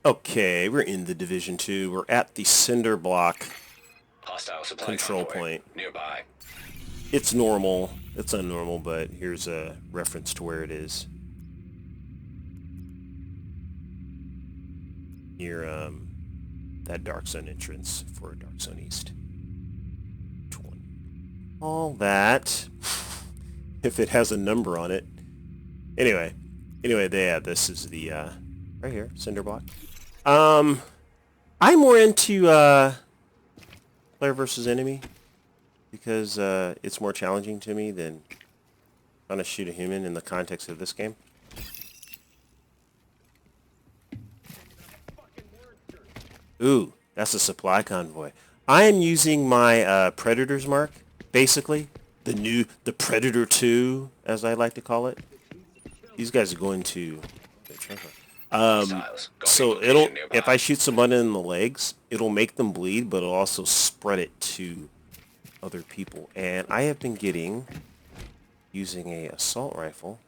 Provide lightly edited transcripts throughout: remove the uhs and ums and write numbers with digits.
Okay, we're in the Division 2. We're at the cinder block Hostile supply control convoy point. nearby. It's normal. It's unnormal, but here's a reference to where it is. Near that Dark Zone entrance for Dark Zone East. 20. All that. If it has a number on it. Anyway, yeah, this is the right here, cinder block. I'm more into player versus enemy because it's more challenging to me than trying to shoot a human in the context of this game. Ooh, that's a supply convoy. I am using my Predator's mark, basically. The Predator 2, as I like to call it. These guys are going to... so it'll, if I shoot someone in the legs, it'll make them bleed, but it'll also spread it to other people. And I have been getting, using a assault rifle,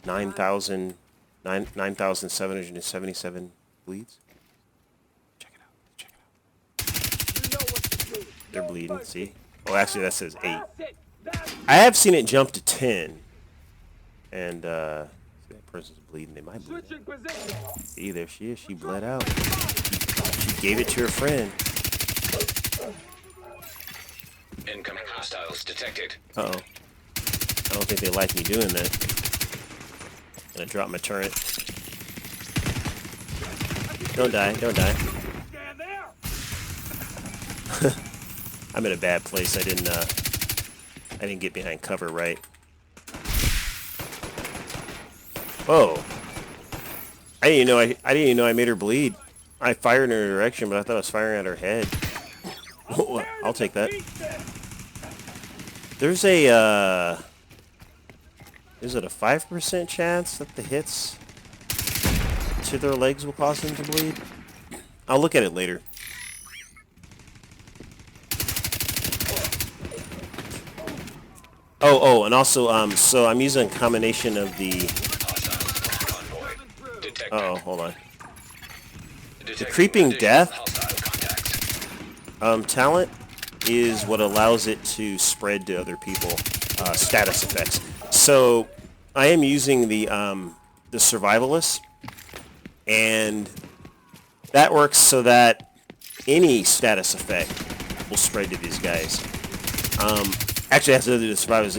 9,777 bleeds. Check it out. They're bleeding, see? Oh, actually that says 8. I have seen it jump to 10. And that person's bleeding. They might bleed. See, there she is. She bled out. She gave it to her friend. Incoming hostiles detected. Uh-oh. I don't think they like me doing that. Gonna drop my turret. Don't die. Don't die. I'm in a bad place. I didn't get behind cover right. Whoa! I didn't even know I made her bleed. I fired in her direction, but I thought I was firing at her head. I'll take that. There's a is it a 5% chance that the hits to their legs will cause them to bleed? I'll look at it later. Oh, and also, so I'm using a combination of the... Uh-oh, hold on. The Creeping Death talent is what allows it to spread to other people, status effects. So, I am using the Survivalist, and that works so that any status effect will spread to these guys. Actually, it has to do with the Survivalist.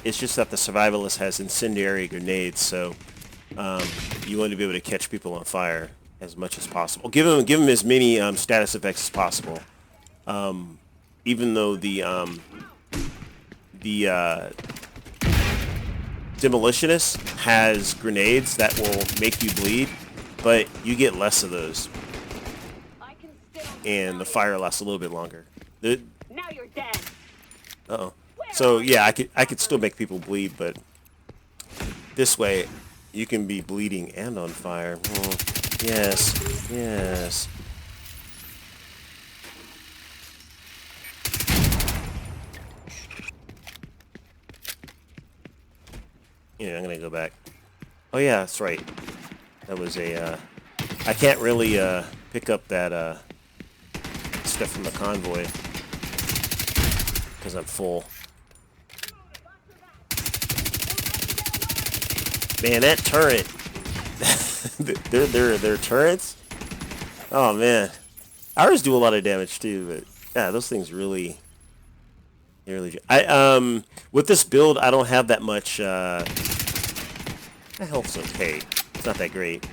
It's just that the Survivalist has incendiary grenades, so you want to be able to catch people on fire as much as possible. Give them as many status effects as possible. Even though the Demolitionist has grenades that will make you bleed, but you get less of those, and the fire lasts a little bit longer. Now you're dead. Uh-oh. So yeah, I could still make people bleed, but this way you can be bleeding and on fire. Oh, yes, yes. Yeah, I'm gonna go back. Oh yeah, that's right. That was a, I can't really, pick up that, stuff from the convoy, because I'm full. Man, that turret, they're turrets? Oh man. Ours do a lot of damage too, but, yeah, those things really... with this build, I don't have that much, my health's okay. It's not that great.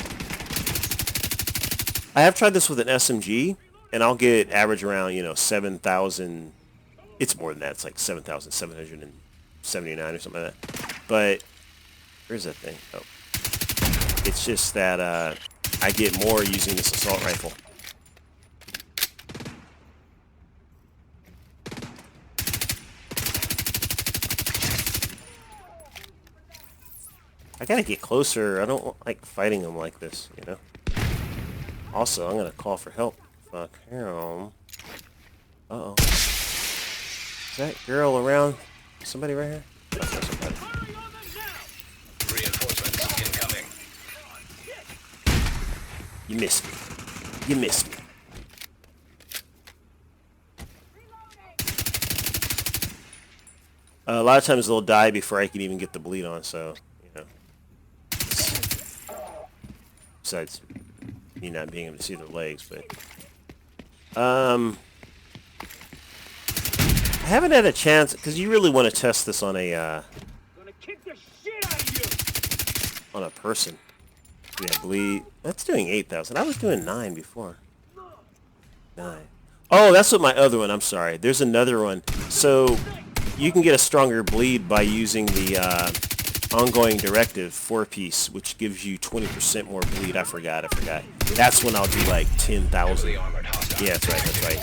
I have tried this with an SMG, and I'll get average around, 7,000. It's more than that. It's like 7,779 or something like that. But, where's that thing? Oh. It's just that, I get more using this assault rifle. I gotta get closer. I don't like fighting them like this, Also, I'm gonna call for help. Fuck him. Uh-oh. Is that girl around? Somebody right here? Reinforcements incoming. You missed me. You missed me. A lot of times they'll die before I can even get the bleed on, so, you know. Besides me not being able to see their legs, but... I haven't had a chance, because you really want to test this on a, on a person. Yeah, bleed. That's doing 8,000. I was doing 9 before. 9. Oh, that's what my other one, I'm sorry. There's another one. So... you can get a stronger bleed by using the ongoing directive 4-piece, which gives you 20% more bleed. I forgot. That's when I'll do like 10,000. Yeah, that's right.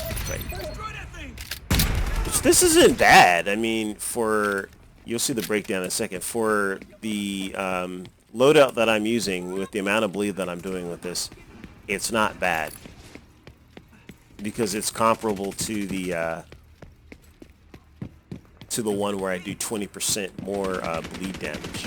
Which, this isn't bad. I mean, for... you'll see the breakdown in a second. For the loadout that I'm using, with the amount of bleed that I'm doing with this, it's not bad. Because it's comparable to the one where I do 20% more bleed damage.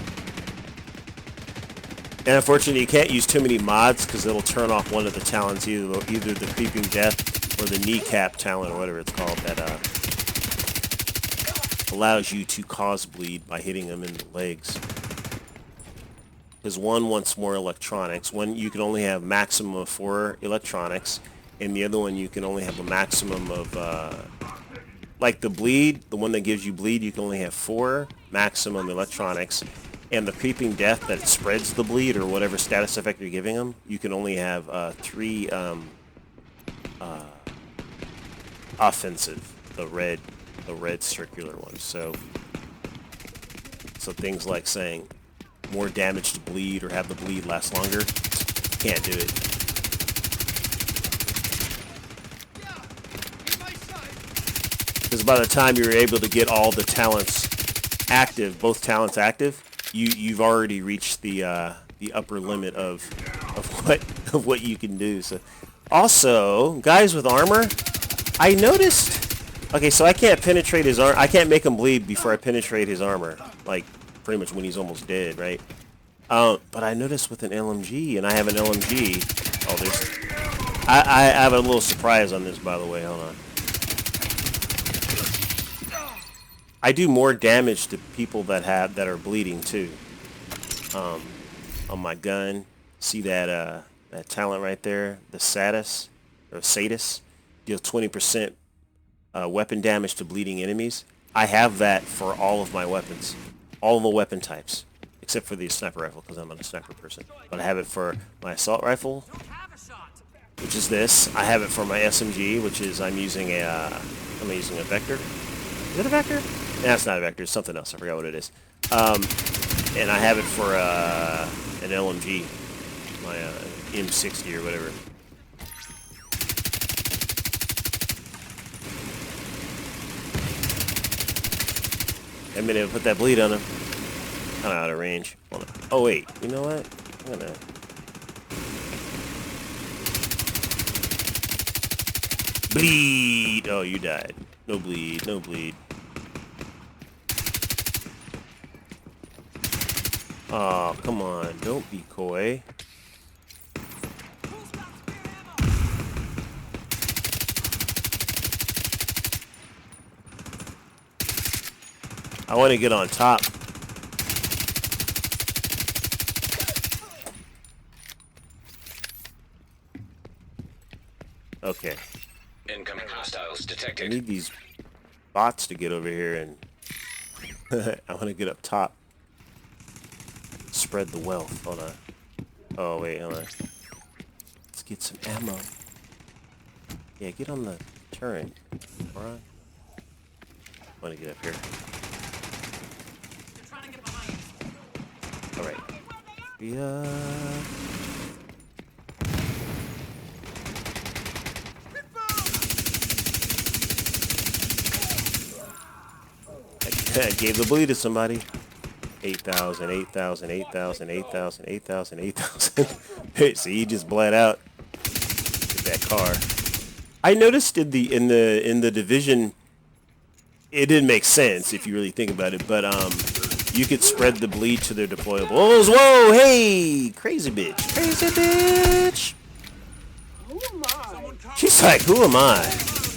And unfortunately, you can't use too many mods because it'll turn off one of the talents, either the Creeping Death or the Kneecap talent, or whatever it's called, that allows you to cause bleed by hitting them in the legs. Because one wants more electronics. One, you can only have maximum of 4 electronics, and the other one you can only have a maximum of... like the bleed, the one that gives you bleed, you can only have 4 maximum electronics. And the Creeping Death that spreads the bleed, or whatever status effect you're giving them, you can only have 3 offensive, the red circular one. So things like saying more damage to bleed or have the bleed last longer, can't do it. Because by the time you're able to get all the talents active, both talents active, you've already reached the upper limit of what you can do. So, also, guys with armor, I noticed. Okay, so I can't penetrate his armor. I can't make him bleed before I penetrate his armor, like pretty much when he's almost dead, right? But I noticed with an LMG, and I have an LMG. Oh, I have a little surprise on this, by the way. Hold on. I do more damage to people that are bleeding too. On my gun, see that that talent right there, the Sadis or Sadis, deals 20% weapon damage to bleeding enemies. I have that for all of my weapons, all the weapon types, except for the sniper rifle because I'm not a sniper person. But I have it for my assault rifle, which is this. I have it for my SMG, which is I'm using a Vector. Is it a Vector? Nah, it's not a Vector. It's something else. I forgot what it is. And I have it for an LMG, my M60 or whatever. I've been able to put that bleed on him. Kind of out of range. Hold on. Oh wait, you know what? I'm gonna... bleed! Oh, you died. No bleed, no bleed. Oh, come on. Don't be coy. I want to get on top. Okay. Incoming hostiles detected. I need these bots to get over here, and I want to get up top. Spread the wealth. Hold on. Oh, wait, hold on. Let's get some ammo. Yeah, get on the turret. Alright. I want to get up here. Alright. Yeah. I gave the bleed to somebody. 8,000, 8,000, 8,000, 8,000, 8,000, 8,000. See, he just bled out. Get that car. I noticed in the division, it didn't make sense if you really think about it, but you could spread the bleed to their deployables. Whoa, hey, crazy bitch, crazy bitch. She's like, who am I?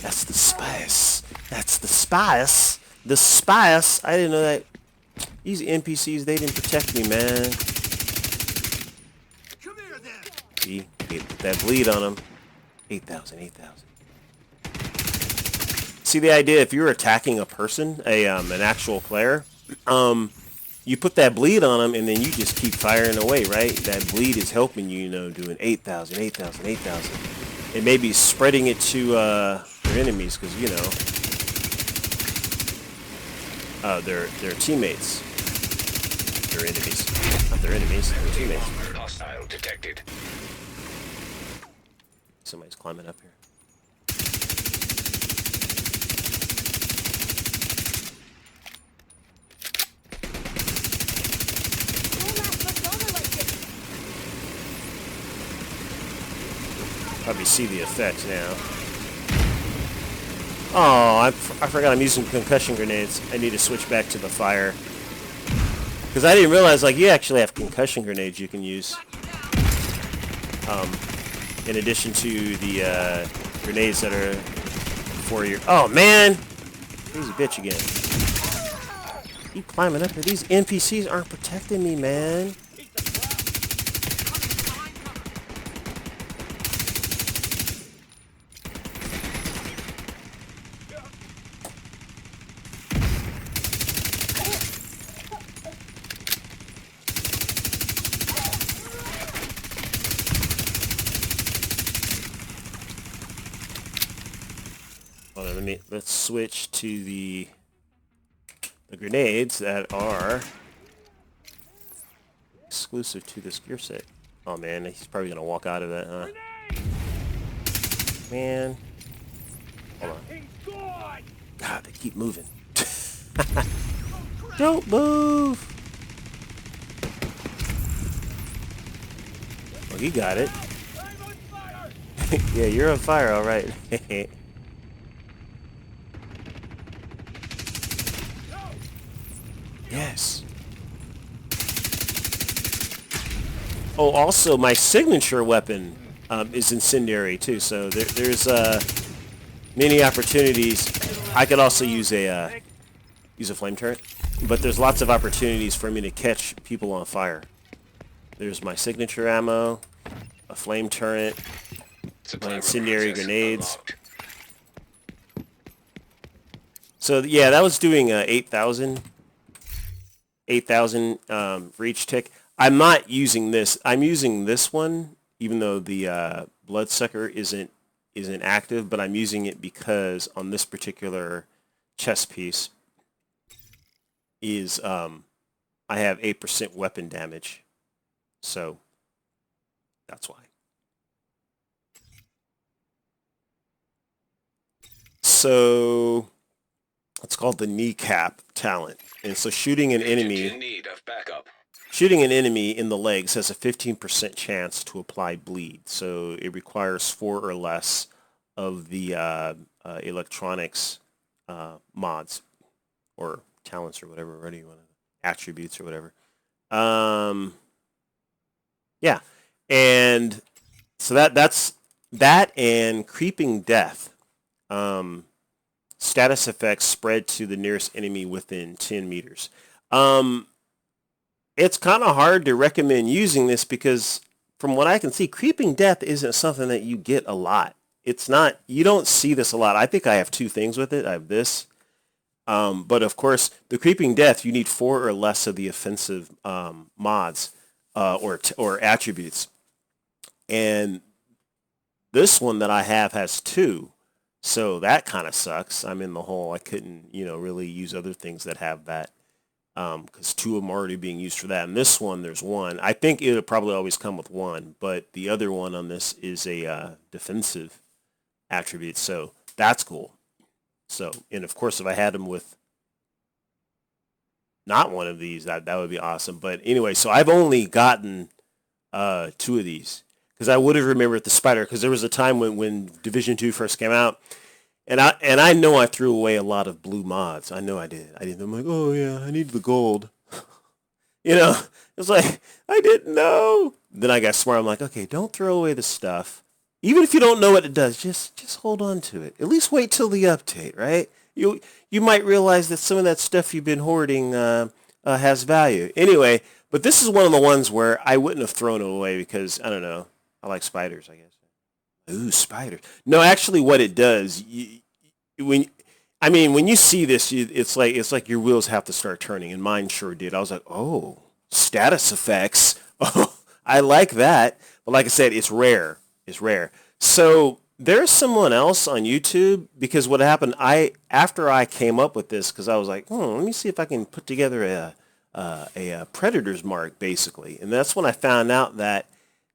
That's the spice. That's the spice. The spice. I didn't know that. These NPCs, they didn't protect me, man. See, put that bleed on them. 8,000, 8,000. See the idea? If you're attacking a person, an actual player, you put that bleed on them, and then you just keep firing away, right? That bleed is helping you, doing 8,000, 8,000, 8,000. It may be spreading it to your enemies, because their teammates. Their enemies, not their enemies. Their teammates. Hostile detected. Somebody's climbing up here. Probably see the effects now. Oh, I forgot I'm using concussion grenades. I need to switch back to the fire. Because I didn't realize, you actually have concussion grenades you can use. In addition to the grenades that are for your... Oh, man! He's a bitch again. Keep climbing up here. These NPCs aren't protecting me, man. Hold on, let's switch to the grenades that are exclusive to this gear set. Oh man, he's probably gonna walk out of that, huh? Man. Hold on. God, they keep moving. Don't move! Well, he got it. Yeah, you're on fire, alright. Yes. Oh, also, my signature weapon is incendiary, too, so there's many opportunities. I could also use a flame turret, but there's lots of opportunities for me to catch people on fire. There's my signature ammo, a flame turret, my incendiary grenades. So, yeah, that was doing 8,000 for each tick. I'm not using this. I'm using this one, even though the bloodsucker isn't active, but I'm using it because on this particular chest piece is I have 8% weapon damage. So that's why. So it's called the kneecap talent. And so shooting an enemy in the legs has a 15% chance to apply bleed. So it requires 4 or less of the electronics mods or talents or whatever, you want to, attributes or whatever. Yeah, and so that's that and creeping death. Status effects spread to the nearest enemy within 10 meters. It's kind of hard to recommend using this because from what I can see, creeping death isn't something that you get a lot. It's not, you don't see this a lot. I think I have 2 things with it. I have this. But of course, the creeping death, you need 4 or less of the offensive mods or attributes. And this one that I have has 2. So that kind of sucks. I'm in the hole. I couldn't, really use other things that have that because 2 of them are already being used for that. And this one, there's 1. I think it'll probably always come with 1, but the other one on this is a defensive attribute. So that's cool. So, and of course, if I had them with not one of these, that would be awesome. But anyway, so I've only gotten 2 of these. Because I would have remembered the spider, because there was a time when Division 2 first came out, and I know I threw away a lot of blue mods. I know I did. I'm like, oh yeah, I need the gold. It's like, I didn't know. Then I got smart. I'm like, okay, don't throw away the stuff Even if you don't know what it does, just hold on to it. At least wait till the update, right? You might realize that some of that stuff you've been hoarding has value. Anyway, but this is one of the ones where I wouldn't have thrown it away because I don't know. I like spiders, I guess. Ooh, spiders. No, actually, what it does, when when you see this, it's like your wheels have to start turning, and mine sure did. I was like, oh, status effects. Oh, I like that. But like I said, it's rare. It's rare. So there's someone else on YouTube because what happened, after I came up with this, because I was like, let me see if I can put together a predator's mark, basically, and that's when I found out that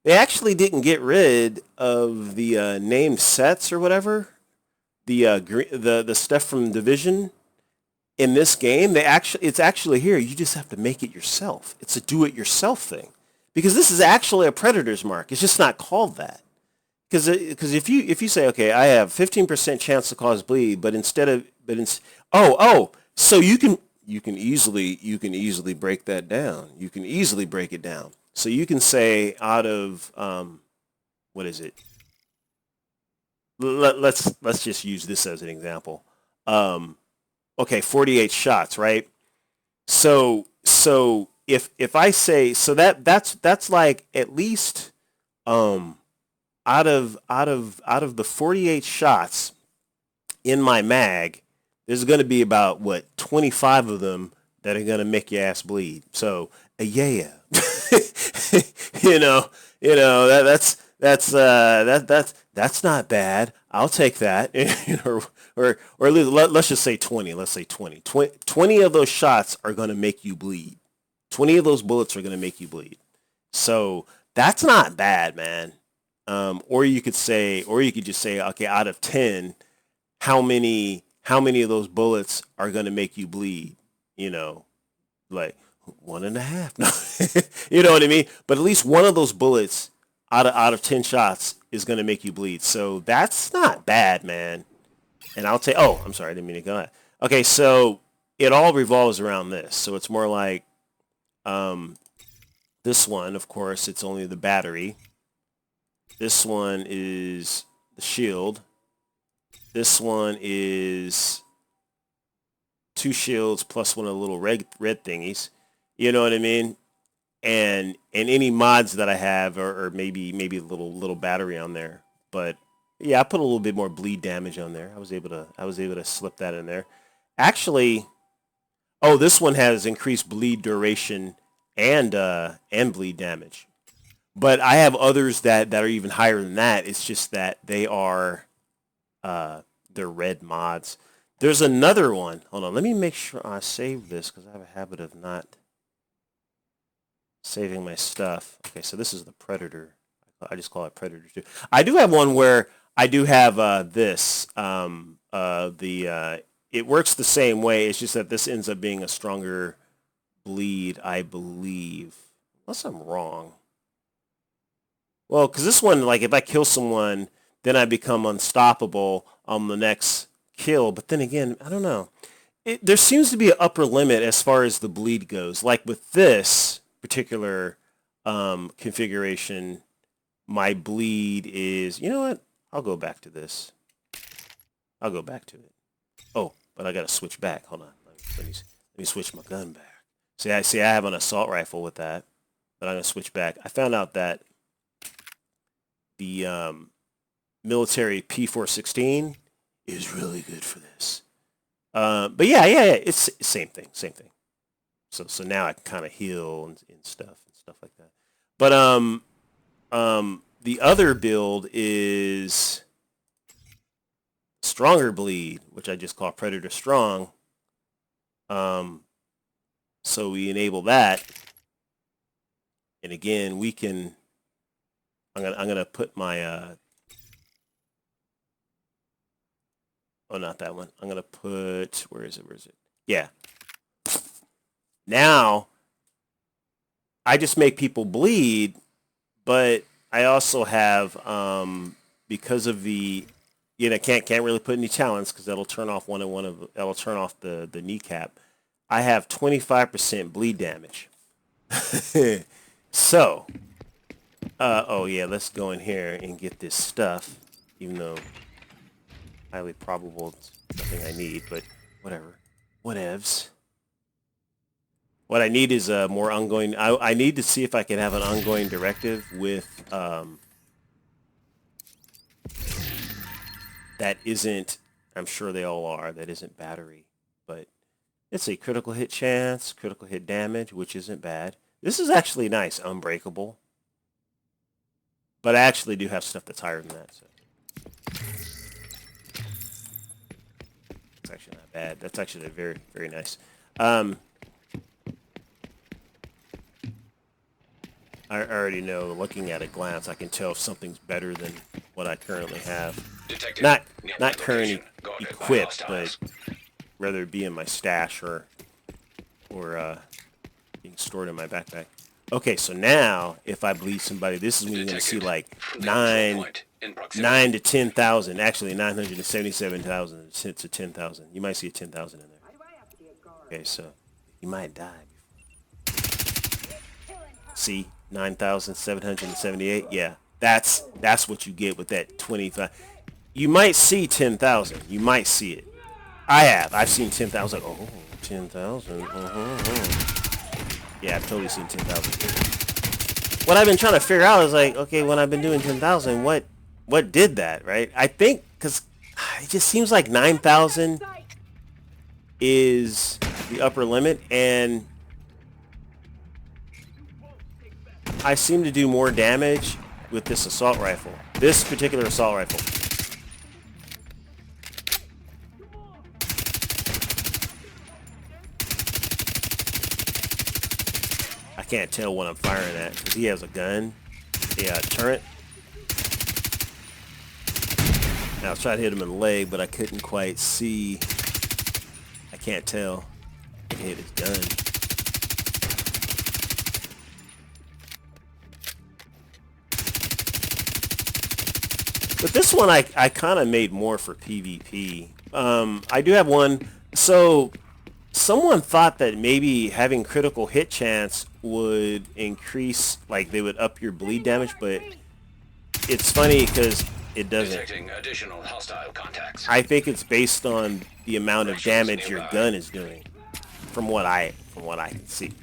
they actually didn't get rid of the named sets or whatever, the stuff from Division in this game. It's actually here. You just have to make it yourself. It's a do-it-yourself thing because this is actually a predator's mark. It's just not called that. Because if you say, okay, I have 15% chance to cause bleed, but instead of so you can easily break that down. You can easily break it down. So you can say out of what is it? Let's just use this as an example. Okay, 48 shots, right? So if I say so that's like at least out of the 48 shots in my mag, there's going to be about 25 of them that are going to make your ass bleed. So yeah, you know, that's not bad. I'll take that. Or at least let's just say 20. Let's say 20. 20 of those shots are going to make you bleed. 20 of those bullets are going to make you bleed. So that's not bad, man. Or you could just say, okay, out of 10, how many of those bullets are going to make you bleed? Like 1.5. No, you know what I mean? But at least one of those bullets out of 10 shots is going to make you bleed. So that's not bad, man. And I'll take. Oh, I'm sorry, I didn't mean to go. Okay, so it all revolves around this. So it's more like this one. Of course, it's only the battery. This one is the shield. This one is 2 shields plus one of the little red thingies. You know what I mean? And any mods that I have, or maybe a little battery on there. But yeah, I put a little bit more bleed damage on there. I was able to slip that in there. Actually, this one has increased bleed duration and bleed damage. But I have others that are even higher than that. It's just that they're red mods. There's another one. Hold on, let me make sure I save this because I have a habit of not saving my stuff. Okay, so this is the Predator. I just call it Predator 2. I do have one where I do have this. It works the same way. It's just that this ends up being a stronger bleed, I believe. Unless I'm wrong. Well, because this one, like, if I kill someone, then I become unstoppable on the next kill. But then again, I don't know. There seems to be an upper limit as far as the bleed goes. Like with this particular configuration, my bleed is... You know what? I'll go back to this. I'll go back to it. Oh, but I got to switch back. Hold on. Let me switch my gun back. See, I have an assault rifle with that, but I'm going to switch back. I found out that the military P416 is really good for this. But yeah, it's same thing. So now I can kind of heal and stuff like that. But the other build is stronger bleed, which I just call Predator Strong. So we enable that, and again we can. I'm gonna put my oh, not that one. I'm gonna put, where is it? Yeah. Now I just make people bleed, but I also have because of the can't really put any talents because that'll turn off that'll turn off the kneecap. I have 25% bleed damage. So Oh yeah, let's go in here and get this stuff, even though highly probable it's nothing I need, but whatever. Whatevs. What I need is a more ongoing... I need to see if I can have an ongoing directive with... that isn't... I'm sure they all are. That isn't battery. But it's a critical hit chance, critical hit damage, which isn't bad. This is actually nice. Unbreakable. But I actually do have stuff that's higher than that. So. It's actually not bad. That's actually very, very nice. I already know, looking at a glance, I can tell if something's better than what I currently have. Detected. Not currently equipped, but rather be in my stash or being stored in my backpack. Okay, so now if I bleed somebody, this is when you're going to see like 9 to 10,000. Actually, 977,000 to 10,000. You might see a 10,000 in there. Okay, so you might die. See, 9,778. Yeah, that's what you get with that 25. You might see 10,000. You might see it. I've seen 10,000. Oh, 10,000. Yeah, I've totally seen 10,000. What I've been trying to figure out is like, okay, when I've been doing 10,000, what did that, right? I think because it just seems like 9,000 is the upper limit, and I seem to do more damage with this assault rifle. This particular assault rifle. I can't tell what I'm firing at because he has a gun. Yeah, turret. Now I was trying to hit him in the leg, but I couldn't quite see. I can't tell. I hit his gun. But this one I kind of made more for PvP. I do have one. So someone thought that maybe having critical hit chance would increase, like they would up your bleed damage, but it's funny because it doesn't. Detecting additional hostile contacts. I think it's based on the amount of damage your gun is doing, from what I can see.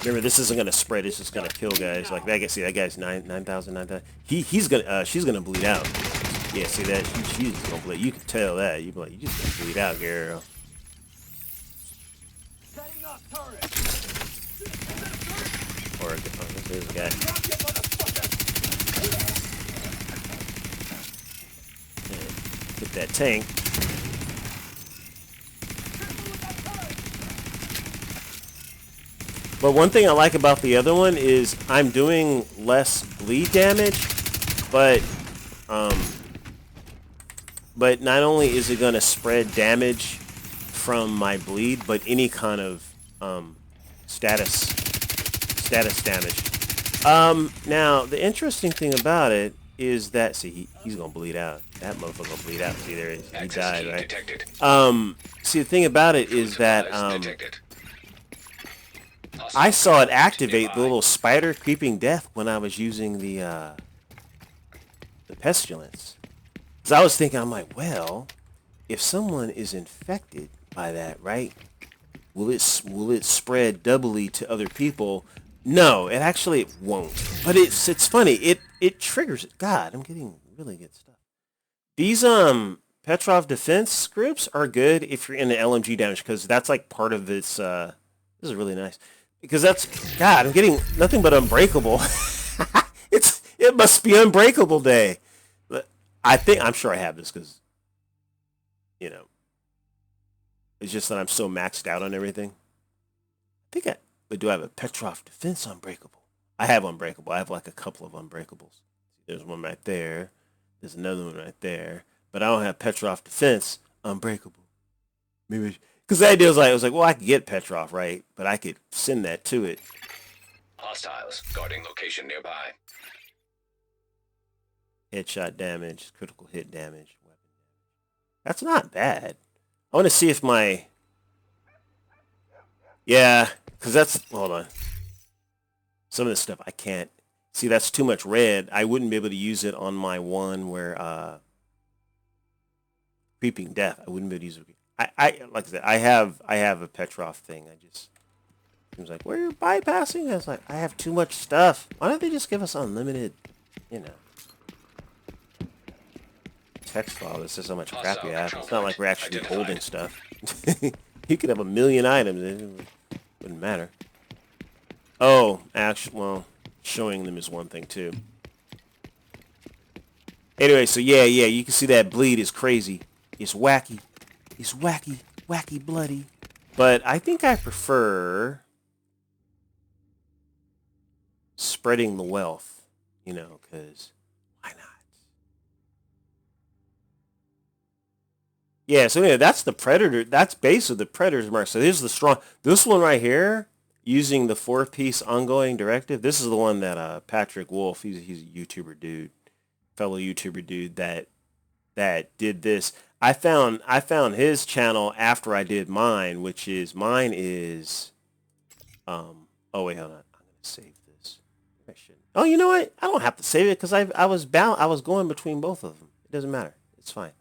Remember, this isn't gonna spread. It's just gonna kill guys. Like that guy. See that guy's 9,000. She's gonna bleed out. Yeah, see that? She's gonna bleed. You can tell that. You be like, you just gonna bleed out, girl. Or there's a guy. Yeah, get that tank. But one thing I like about the other one is I'm doing less bleed damage, but not only is it going to spread damage from my bleed, but any kind of status damage. Now the interesting thing about it is that he's going to bleed out. That motherfucker gonna bleed out. See there he is. He died, right? Detected. See the thing about it is that I saw it activate the little spider creeping death when I was using the pestilence. Because I was thinking, I'm like, well, if someone is infected by that, right? Will it spread doubly to other people? No, it won't. But it's funny. It triggers it. God, I'm getting really good stuff. These Petrov defense groups are good if you're into LMG damage, because that's like part of its. This is really nice. Because that's, God, I'm getting nothing but unbreakable. It must be Unbreakable Day. I'm sure I have this because, you know, it's just that I'm so maxed out on everything. But do I have a Petrov Defense Unbreakable? I have Unbreakable. I have like a couple of Unbreakables. There's one right there. There's another one right there. But I don't have Petrov Defense Unbreakable. Maybe. Because the idea was like, well, I could get Petrov, right? But I could send that to it. Hostiles guarding location nearby. Headshot damage, critical hit damage, weapon damage. That's not bad. I want to see if my... Yeah, because that's... Hold on. Some of this stuff I can't. See, that's too much red. I wouldn't be able to use it on my one where Creeping Death. I wouldn't be able to use it. I like I said, I have a Petrov thing. I just seems like, we're bypassing. I was like, I have too much stuff. Why don't they just give us unlimited, you know, text file that says how much crap you have? It's not like we're actually holding stuff. You could have a million items. It wouldn't matter. Oh, actually, well, showing them is one thing too. Anyway, so yeah, you can see that bleed is crazy. It's wacky. It's wacky, wacky, bloody. But I think I prefer spreading the wealth, you know, because why not? Yeah, so anyway, that's the Predator. That's basically the Predator's mark. So here's the strong. This one right here, using the 4-piece ongoing directive. This is the one that Patrick Wolf, he's a YouTuber dude, fellow YouTuber dude that did this. I found his channel after I did mine, which is oh wait, hold on. I'm gonna save this. I shouldn't. Oh, you know what? I don't have to save it because I was going between both of them. It doesn't matter. It's fine.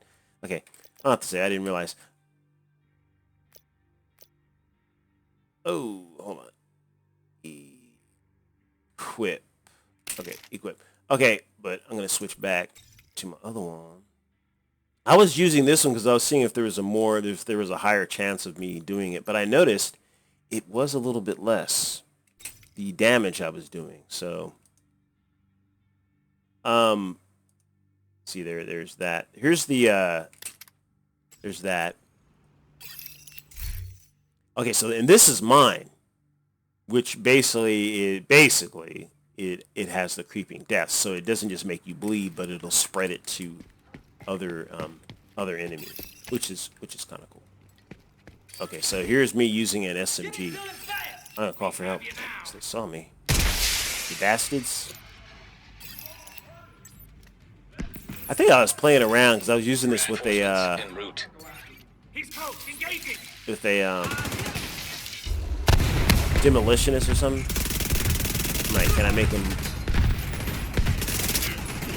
Okay. I don't have to say. I didn't realize. Oh, hold on. Equip. Okay, equip. Okay, but I'm gonna switch back to my other one. I was using this one because I was seeing if there was a higher chance of me doing it, but I noticed it was a little bit less, the damage I was doing. So, see there's that. Here's the, there's that. Okay, so, and this is mine, which basically it has the creeping death, so it doesn't just make you bleed, but it'll spread it to other enemies, which is kind of cool. Okay, so here's me using an SMG. I'm gonna call for help. So they saw me. You bastards. I think I was playing around because I was using this with a demolitionist or something. Like, can I make him?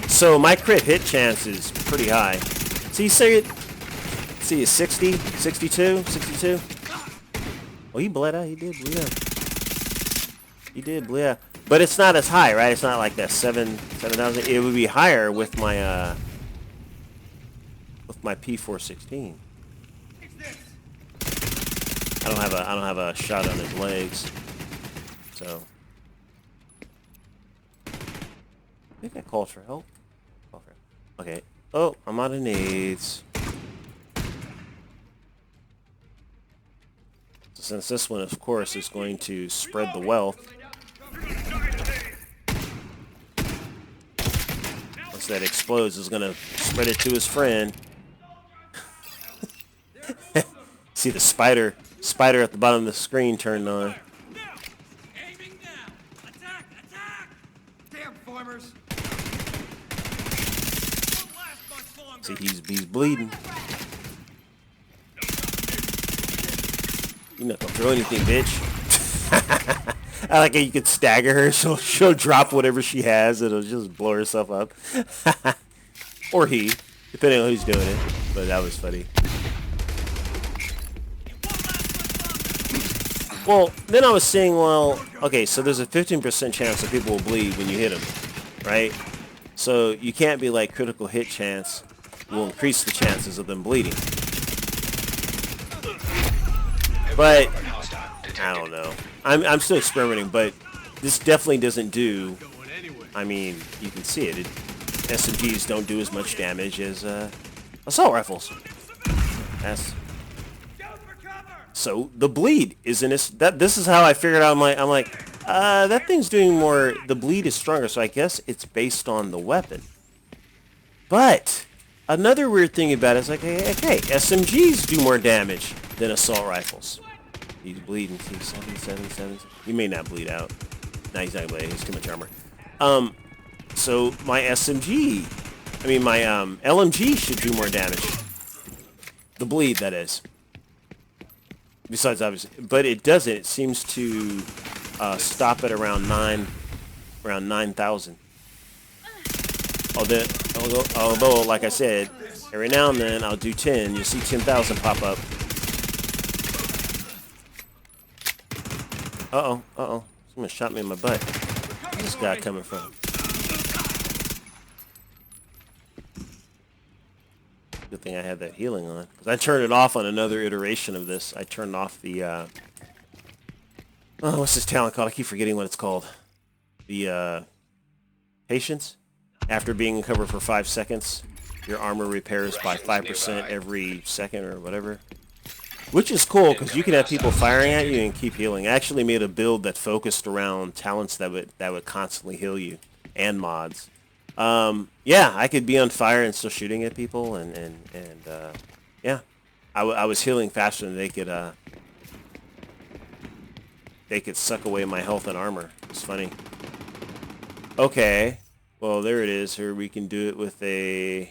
So my crit hit chance is pretty high. So you say it. See, it's 60, 62, 62. Oh, he bled out. He did bleed out. He did bleed out. But it's not as high, right? It's not like that 7,000. It would be higher with my P416. I don't have a shot on his legs. So I think I called for help. Okay. Oh, I'm out of nades. So since this one, of course, is going to spread the wealth. Once that explodes, it's going to spread it to his friend. See the spider at the bottom of the screen turned on. See, he's bleeding. You're not gonna throw anything, bitch. I like how you could stagger her, so she'll drop whatever she has, and it'll just blow herself up. Or he, depending on who's doing it. But that was funny. Well, then I was saying, well, okay, so there's a 15% chance that people will bleed when you hit them, right? So you can't be like critical hit chance will increase the chances of them bleeding. But I don't know. I'm still experimenting, but this definitely doesn't do. I mean, you can see it. SMGs don't do as much damage as assault rifles. So the bleed isn't as that. This is how I figured out. I'm like, that thing's doing more. The bleed is stronger, so I guess it's based on the weapon. But another weird thing about it is like, okay, SMGs do more damage than assault rifles. He's bleeding. See, 7. He may not bleed out. No, he's not bleeding. He's too much armor. So my SMG, I mean my LMG should do more damage. The bleed, that is. Besides, obviously, but it doesn't. It seems to stop at around 9 around 9,000. Although, like I said, every now and then I'll do 10. You'll see 10,000 pop up. Someone shot me in my butt. Where's this guy coming from? Good thing I had that healing on. Because I turned it off on another iteration of this. I turned off the, what's this talent called? I keep forgetting what it's called. The, patience. After being in cover for 5 seconds, your armor repairs by 5% every second or whatever. Which is cool, because you can have people firing at you and keep healing. I actually made a build that focused around talents that would constantly heal you, and mods. Yeah, I could be on fire and still shooting at people, and yeah. I was healing faster than they could suck away my health and armor. It's funny. Okay. Well, there it is. Here we can do it with the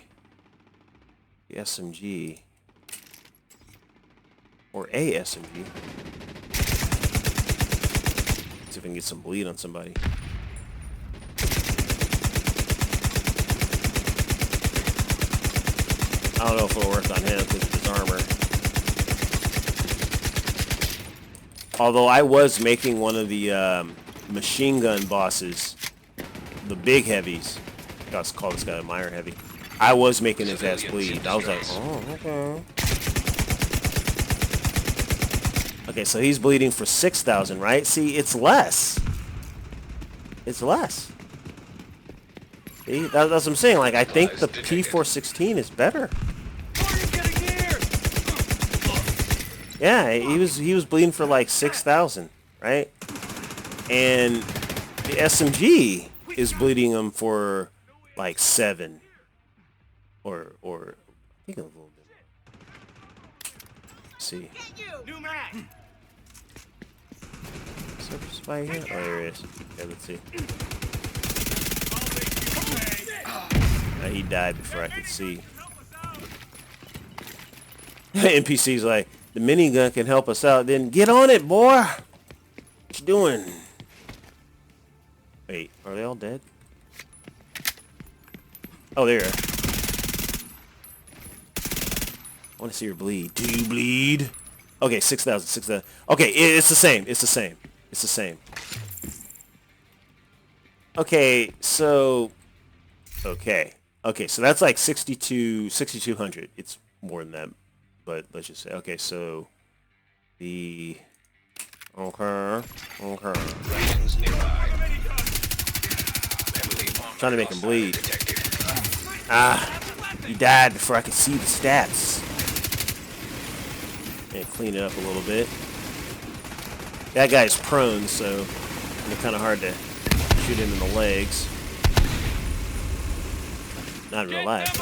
SMG. Or a SMG. See if I can get some bleed on somebody. I don't know if it'll work on him because of his armor. Although I was making one of the machine gun bosses, the big heavies. Let's call this guy a minor heavy. I was making his ass bleed. I was like, oh, okay. Okay, so he's bleeding for 6,000, right? See, it's less. It's less. See, that's what I'm saying. Like, I think the P416 is better. Yeah, he was bleeding for like 6,000, right? And the SMG is bleeding him for like 7, or I think a little bit. Let's see. Spy here? Oh, there it is. Okay, let's see. He died before I could see. NPC's like, the minigun can help us out. Then get on it, boy. What you doing? Wait, are they all dead? Oh, there. I want to see her bleed. Do you bleed? Okay, 6,000, 6,000. Okay, it's the same. It's the same. It's the same. Okay, so... Okay, so that's like 6,200. It's more than that, but let's just say... Okay, so... The... Okay. Trying to make him bleed. He died before I could see the stats. And clean it up a little bit. That guy's prone, so it's kind of hard to shoot him in the legs. Not in real life.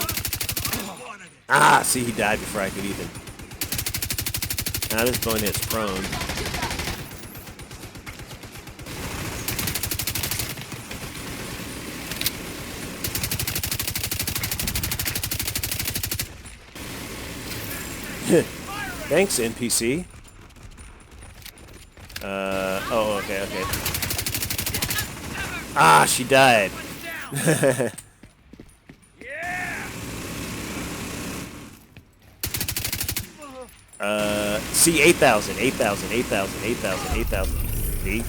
But... see, he died before I could even. Now this bonehead's prone. Thanks, NPC. Okay. She died. See, 8,000. See?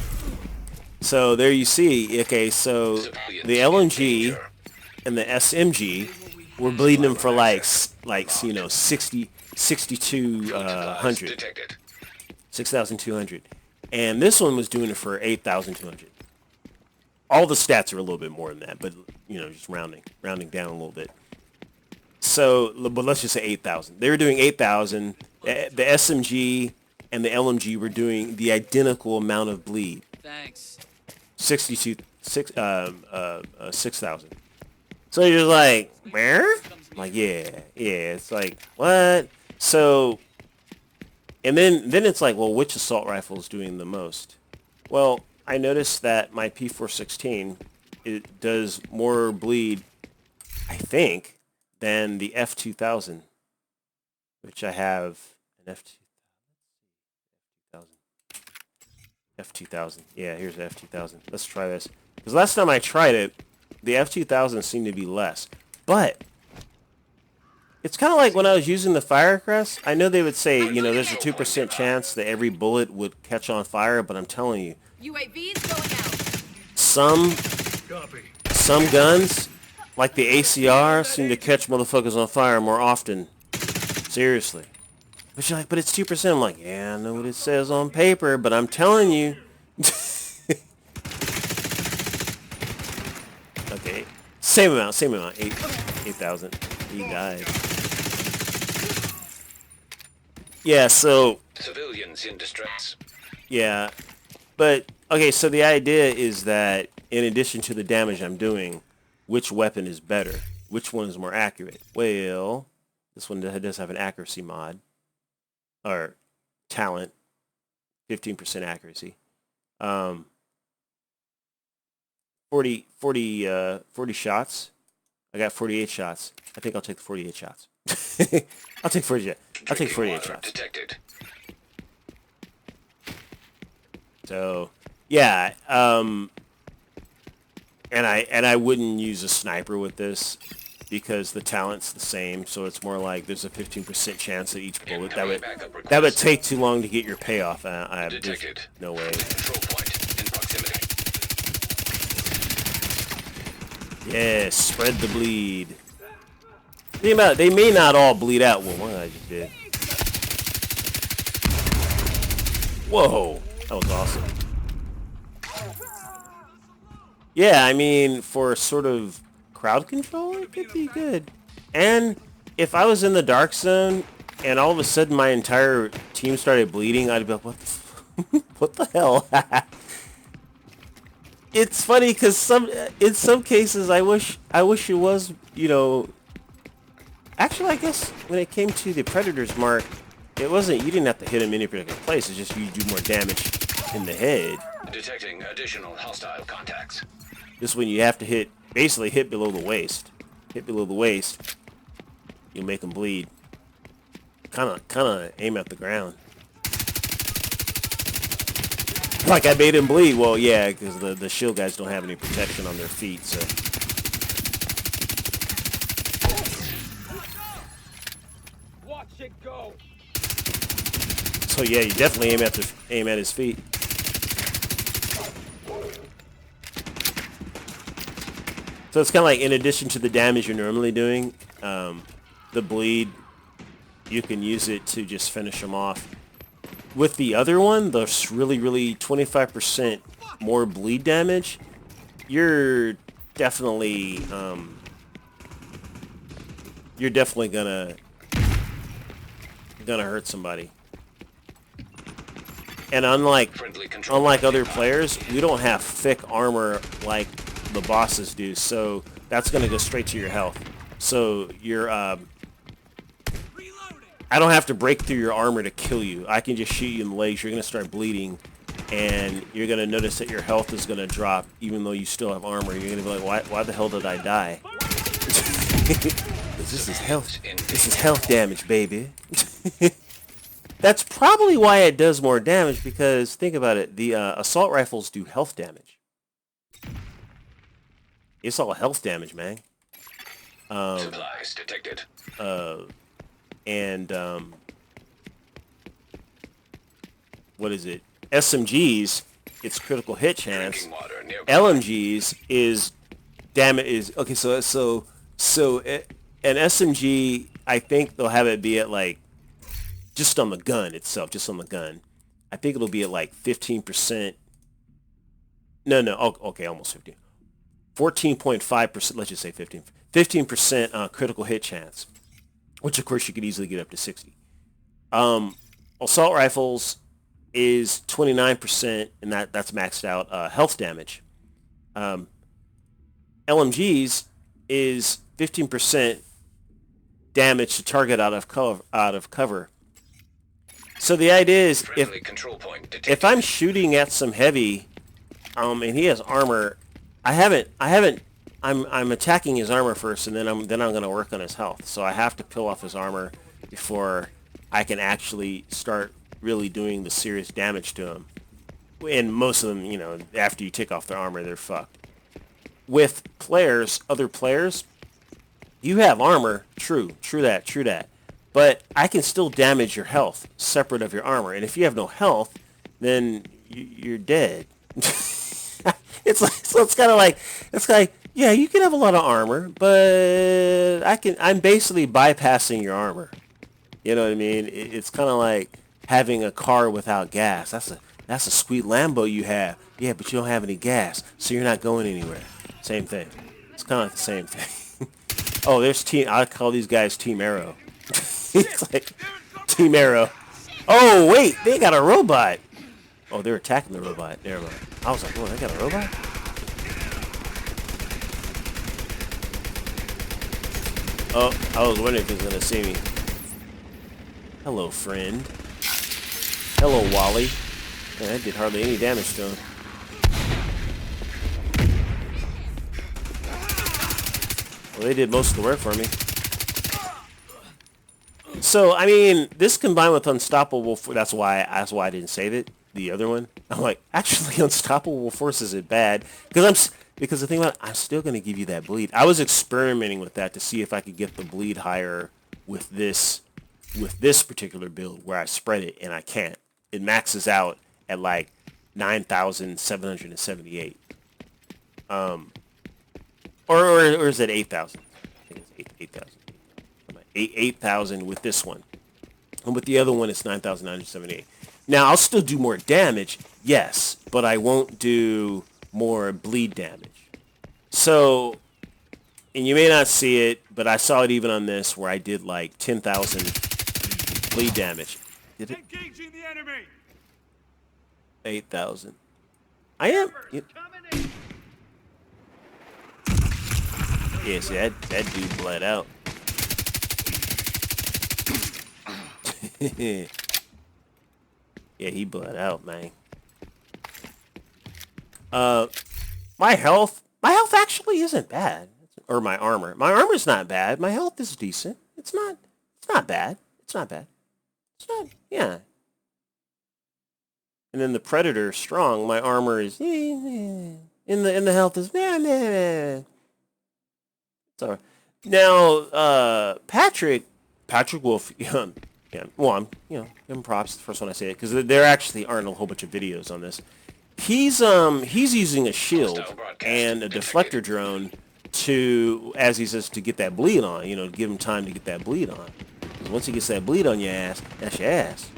So there you see. Okay, so the LMG and the SMG were bleeding them for like 6,200. 6,200. And this one was doing it for 8,200. All the stats are a little bit more than that, but, just rounding down a little bit. So, but let's just say 8,000. They were doing 8,000. The SMG and the LMG were doing the identical amount of bleed. Thanks. 6,000. So you're like, where? Like, yeah. It's like, what? So, and then it's like, well, which assault rifle is doing the most? Well, I noticed that my P416, it does more bleed, I think, than the F2000, which I have an F2000. Yeah, here's the F2000. Let's try this. Because last time I tried it, the F2000 seemed to be less. But it's kind of like when I was using the Firecrest. I know they would say, you know, there's a 2% chance that every bullet would catch on fire, but I'm telling you, UAV's going out. some guns, like the ACR, seem to catch motherfuckers on fire more often. Seriously. But you're like, but it's 2%. I'm like, yeah, I know what it says on paper, but I'm telling you. Okay. Same amount. 8,000. He died. Yeah, so... Civilians in distress. Yeah. But, okay, so the idea is that in addition to the damage I'm doing, which weapon is better? Which one is more accurate? Well, this one does have an accuracy mod. Or talent. 15% accuracy. 40 shots. I got 48 shots. I think I'll take the 48 shots. I'll take 48 shots. Detected. So, yeah, and I wouldn't use a sniper with this because the talent's the same, so it's more like there's a 15% chance that each bullet that would take too long to get your payoff. Detected. No way. Control point in proximity. Yeah, spread the bleed. Think about it, they may not all bleed out. Well, one I just did. Whoa, that was awesome. Yeah, I mean, for sort of crowd control, it could be good. And if I was in the dark zone and all of a sudden my entire team started bleeding, I'd be like, what the hell? It's funny because in some cases I wish it was, you know. Actually, I guess when it came to the Predator's mark, it wasn't, you didn't have to hit him in any particular place. It's just you do more damage in the head. Detecting additional hostile contacts. This one you have to basically hit below the waist. Hit below the waist, you'll make them bleed. Kind of aim at the ground. Like I made him bleed. Well, yeah, because the shield guys don't have any protection on their feet, so. Watch it go. So yeah, you definitely aim at his feet. So it's kind of like in addition to the damage you're normally doing, the bleed, you can use it to just finish them off. With the other one, the really 25% more bleed damage, you're definitely gonna hurt somebody. And unlike other players, we don't have thick armor like the bosses do, so that's gonna go straight to your health. So you're I don't have to break through your armor to kill you. I can just shoot you in the legs. You're gonna start bleeding, and you're gonna notice that your health is gonna drop, even though you still have armor. You're gonna be like, why the hell did I die? This is health damage, baby. That's probably why it does more damage, because think about it. The assault rifles do health damage. It's all health damage, man. Supplies detected. And what is it? SMGs, it's critical hit chance. LMGs is damage okay. So an SMG, I think they'll have it be at like just on the gun itself, just on the gun. I think it'll be at like 15%. No, okay, almost 15. 14.5%. Let's just say 15. 15% critical hit chance. Which, of course, you could easily get up to 60. Assault rifles is 29%, and that's maxed out health damage. LMGs is 15% damage to target out of cover. So the idea is, if I'm shooting at some heavy, and he has armor, I'm attacking his armor first, and then I'm going to work on his health. So I have to peel off his armor before I can actually start really doing the serious damage to him. And most of them, you know, after you take off their armor, they're fucked. with other players, you have armor. True that. But I can still damage your health separate of your armor. And if you have no health, then you're dead. It's kind of like, yeah, you can have a lot of armor, but I'm basically bypassing your armor. You know what I mean? It's kind of like having a car without gas. That's a sweet Lambo you have. Yeah, but you don't have any gas, so you're not going anywhere. Same thing. It's kind of like the same thing. Oh, there's I call these guys Team Arrow. It's like Team Arrow. Oh, wait, they got a robot. Oh, they're attacking the robot. Never mind. I was like, oh, they got a robot? Oh, I was wondering if he was going to see me. Hello, friend. Hello, Wally. Man, that did hardly any damage to him. Well, they did most of the work for me. So, I mean, this combined with Unstoppable, that's why I didn't save it. The other one, I'm like, actually, Unstoppable Force isn't bad because the thing about it, I'm still going to give you that bleed. I was experimenting with that to see if I could get the bleed higher with this particular build where I spread it, and I can't. It maxes out at like 9,778. Or is it 8,000? I think it's 8,000. 8,000 with this one, and with the other one it's 9,978. Now I'll still do more damage, yes, but I won't do more bleed damage. So, and you may not see it, but I saw it even on this where I did like 10,000 bleed damage. Did it? Engaging the enemy. 8,000. I am. Yeah, see that dude bled out. Yeah, he bled out, man. My health actually isn't bad. Or my armor. My armor's not bad. My health is decent. It's not bad. It's not, yeah. And then the Predator strong. My armor is, in the health is, So now, Patrick Wolf, yeah, well, I'm, give him props. The first one I say it because there actually aren't a whole bunch of videos on this. He's using a shield and a deflector drone to, as he says, to get that bleed on. To give him time to get that bleed on. Because once he gets that bleed on your ass, that's your ass.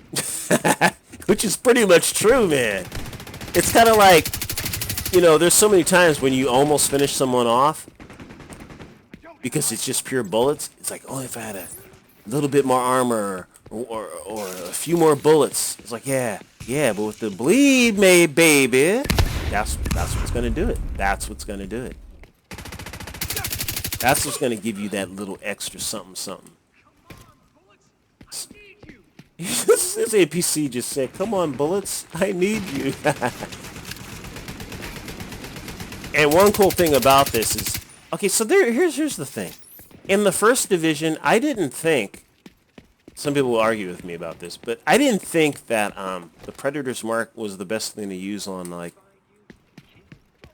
Which is pretty much true, man. It's kind of like, there's so many times when you almost finish someone off because it's just pure bullets. It's like, oh, if I had a little bit more armor or a few more bullets. It's like, yeah, but with the bleed, baby, that's what's gonna do it. That's what's gonna do it. That's what's gonna give you that little extra something. This APC just said, "Come on, bullets, I need you." And one cool thing about this is, okay, so here's the thing. In the first division, I didn't think, some people will argue with me about this, but I didn't think that the Predator's Mark was the best thing to use on, like,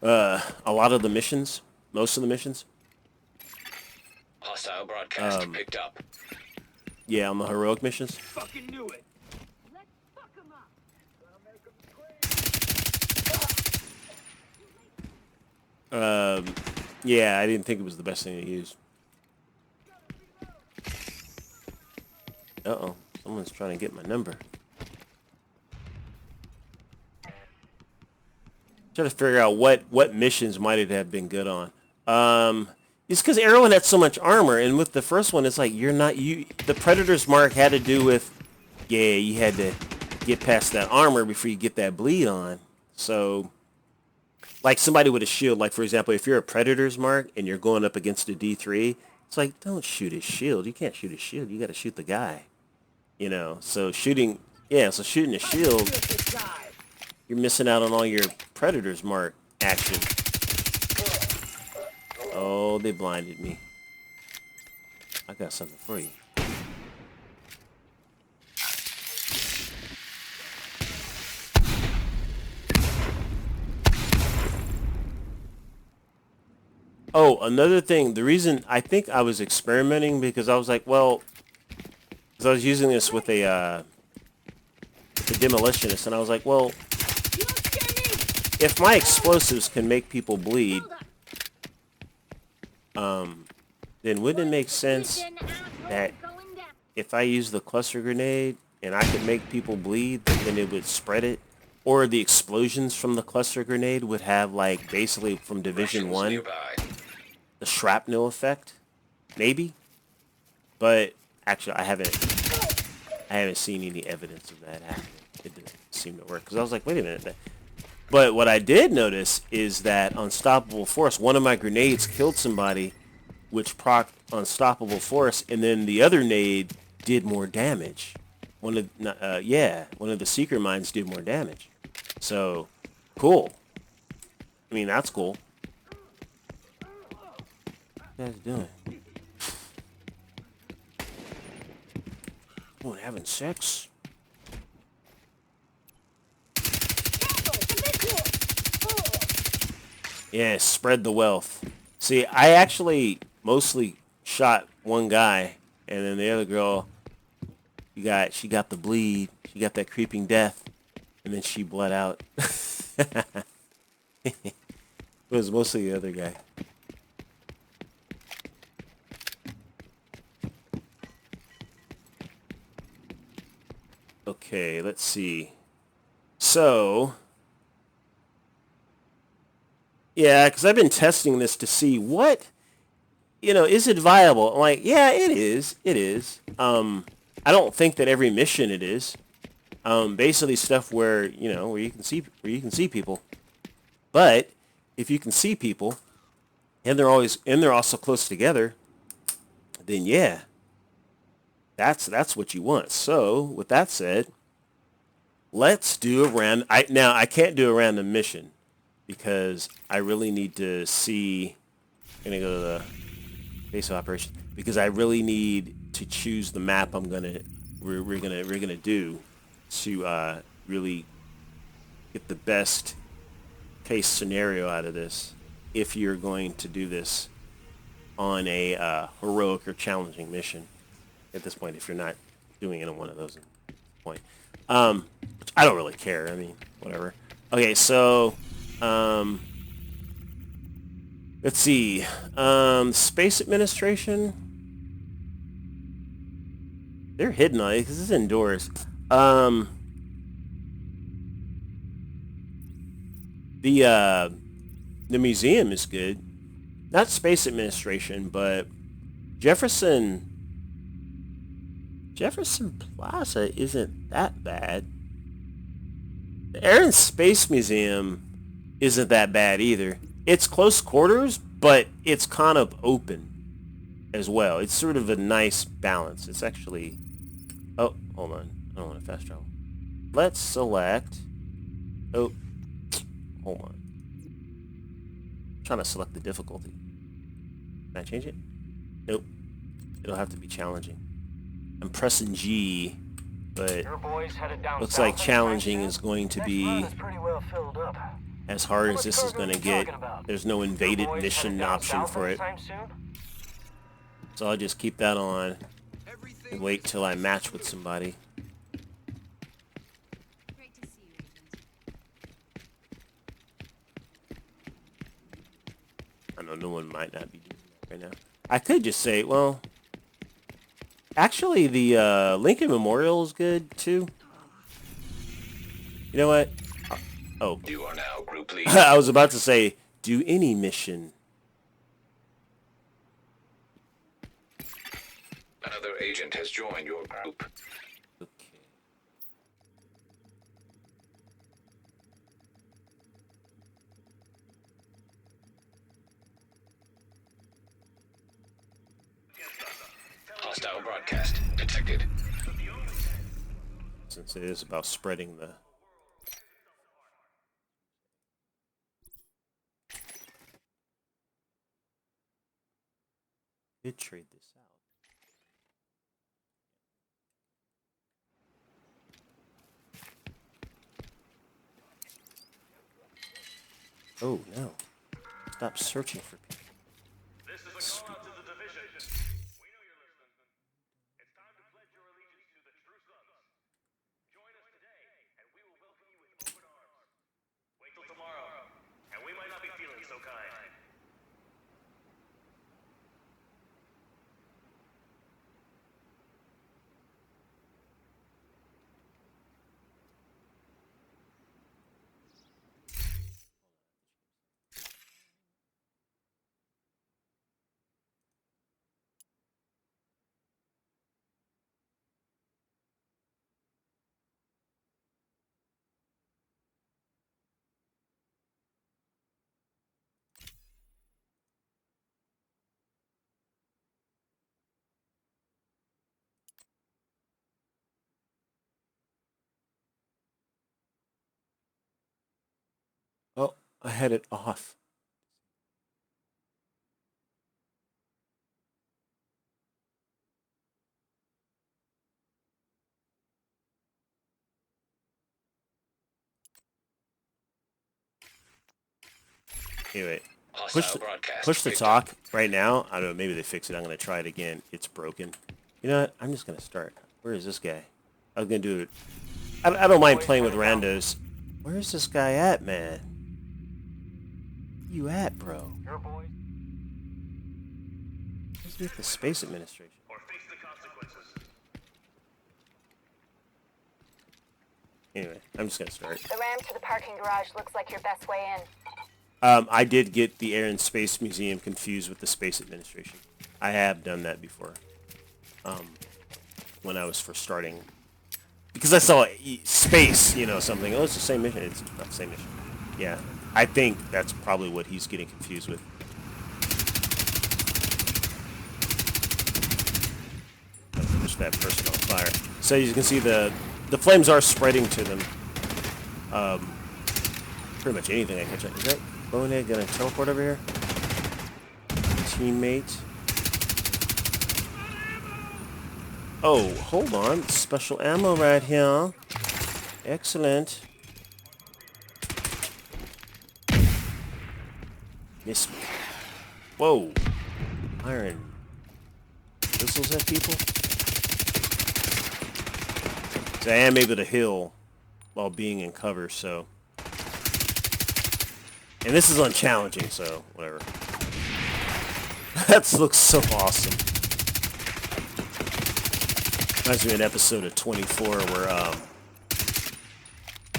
a lot of the missions, most of the missions. Hostile broadcast picked up. Yeah, on the heroic missions. Fucking knew it. Let's fuck 'em up. Yeah, I didn't think it was the best thing to use. Uh-oh, someone's trying to get my number. Trying to figure out what missions might it have been good on. It's because everyone had so much armor, and with the first one, it's like the Predator's Mark had to do with, you had to get past that armor before you get that bleed on. So, like somebody with a shield, like for example, if you're a Predator's Mark and you're going up against a D3, it's like, don't shoot his shield. You can't shoot his shield. You got to shoot the guy. So shooting a shield, you're missing out on all your Predator's Mark action. Oh, they blinded me. I got something for you. Oh, another thing. The reason I think I was experimenting because I was like, well, because I was using this with a demolitionist, and I was like, well, You don't scare me! if my explosives can make people bleed, Hold up. then wouldn't it make sense Listen, asshole, that going down. if I use the cluster grenade and I could make people bleed, then it would spread it? Or the explosions from the cluster grenade would have, like, basically from Division Russians 1, nearby. the shrapnel effect? Maybe? But actually, I haven't seen any evidence of that happening. It didn't seem to work. Because I was like, wait a minute. But what I did notice is that Unstoppable Force, one of my grenades killed somebody, which procced Unstoppable Force, and then the other nade did more damage. One of the secret mines did more damage. So, cool. I mean, that's cool. What are you guys doing? Oh, having sex? Yeah, spread the wealth. See, I actually mostly shot one guy, and then the other girl, she got the bleed. She got that creeping death, and then she bled out. It was mostly the other guy. Okay, let's see. So, yeah, because I've been testing this to see what, is it viable? I'm like, yeah, it is. It is. I don't think that every mission it is. Basically stuff where, where you can see people. But if you can see people and they're also close together, then yeah, that's what you want. So, with that said, let's do a random. I can't do a random mission because I really need to see. I'm gonna go to the base of operations because I really need to choose the map we're gonna do to really get the best case scenario out of this. If you're going to do this on a heroic or challenging mission, at this point, if you're not doing it on one of those, at this point, which I don't really care. I mean, whatever. Okay, so let's see. Space Administration. They're hidden on it because it's indoors. The museum is good. Not Space Administration, but Jefferson Plaza isn't that bad. The Air and Space Museum isn't that bad either. It's close quarters, but it's kind of open as well. It's sort of a nice balance. It's actually... Oh, hold on. I don't want to fast travel. Let's select... Oh, hold on. I'm trying to select the difficulty. Can I change it? Nope. It'll have to be challenging. I'm pressing G, but looks like challenging is going to be as hard as this is going to get. There's no invaded mission option for it. So I'll just keep that on and wait till I match with somebody. Great to see you, Agent. I know no one might not be doing that right now. I could just say, well, actually the Lincoln Memorial is good too. You know what? Oh, You are now group lead. I was about to say, do any mission. Another agent has joined your group. Okay. Hostile broadcast detected. Since it is about spreading the... Did trade this out. Oh no. Stop searching for people. I had it off. Anyway, Hostile broadcast push the picked talk right now. I don't know. Maybe they fix it. I'm gonna try it again. It's broken. You know what? I'm just gonna start. Where is this guy? I was gonna do it. I don't mind playing with randos. Where is this guy at, man? Where you at, bro? Your boys. Where's he at the Space Administration? Or face the consequences. Anyway, I'm just gonna start. The ramp to the parking garage looks like your best way in. I did get the Air and Space Museum confused with the Space Administration. I have done that before. When I was first starting. Because I saw space, you know, something. Oh, it's the same mission. It's not the same mission. Yeah. I think that's probably what he's getting confused with. Push that person on fire. So as you can see, the flames are spreading to them. Pretty much anything I catch on. Is that Bonehead gonna teleport over here? Teammate. Oh, hold on. Special ammo right here. Excellent. Miss me. Whoa. Iron missiles at people? So I am able to heal while being in cover, so. And this is unchallenging, so whatever. That looks so awesome. Reminds me of an episode of 24 where,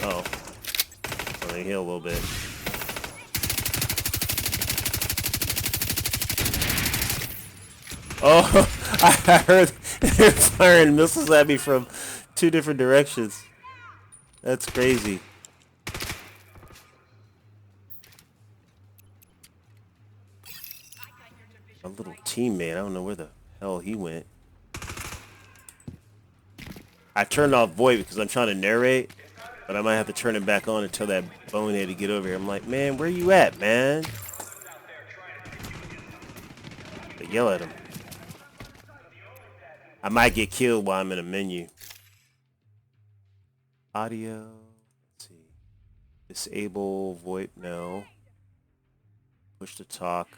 oh, let me heal a little bit. Oh, I heard they're firing missiles at me from 2 different directions. That's crazy. A little teammate, I don't know where the hell he went. I turned off VoIP because I'm trying to narrate, but I might have to turn it back on until that bonehead to get over here. I'm like, man, where you at, man? But yell at him. I might get killed while I'm in a menu. Audio. Let's see. Disable VoIP. No. Push to talk.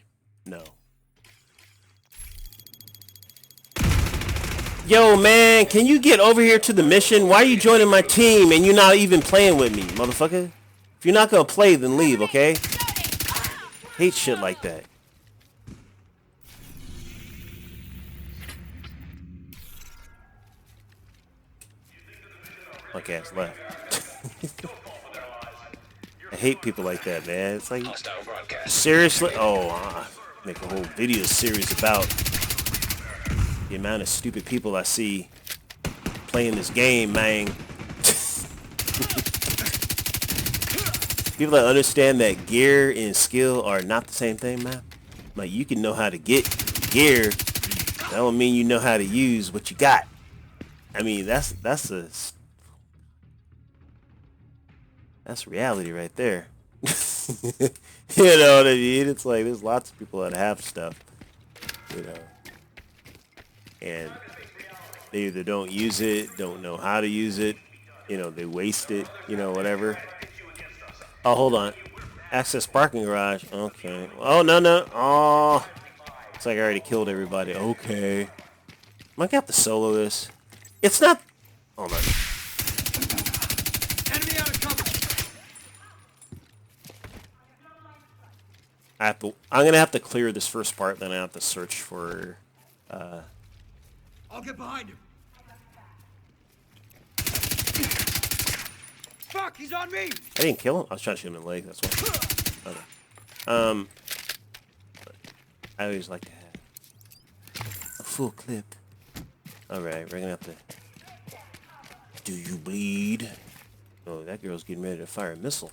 No. Yo, man, can you get over here to the mission? Why are you joining my team and you're not even playing with me, motherfucker? If you're not gonna play, then leave, okay? Hate shit like that. Okay, it's left. I hate people like that, man. It's like, hostile broadcast. seriously? Oh, make a whole video series about the amount of stupid people I see playing this game, man. People that understand that gear and skill are not the same thing, man. Like, you can know how to get gear. That don't mean you know how to use what you got. I mean, that's reality right there. You know what I mean? It's like there's lots of people that have stuff, you know, and they either don't use it, don't know how to use it, you know, they waste it, you know, whatever. Oh, hold on. Access parking garage. Okay. Oh, no. Oh, it's like I already killed everybody. Okay. Might have to solo this. It's not. Hold on. Enemy out of cover. I'm gonna have to clear this first part, then I have to search for. I'll get behind him. Fuck, he's on me. I didn't kill him. I was trying to shoot him in the leg. That's why. Okay. I always like to have a full clip. All right, we're gonna have to. Do you bleed? Oh, that girl's getting ready to fire a missile.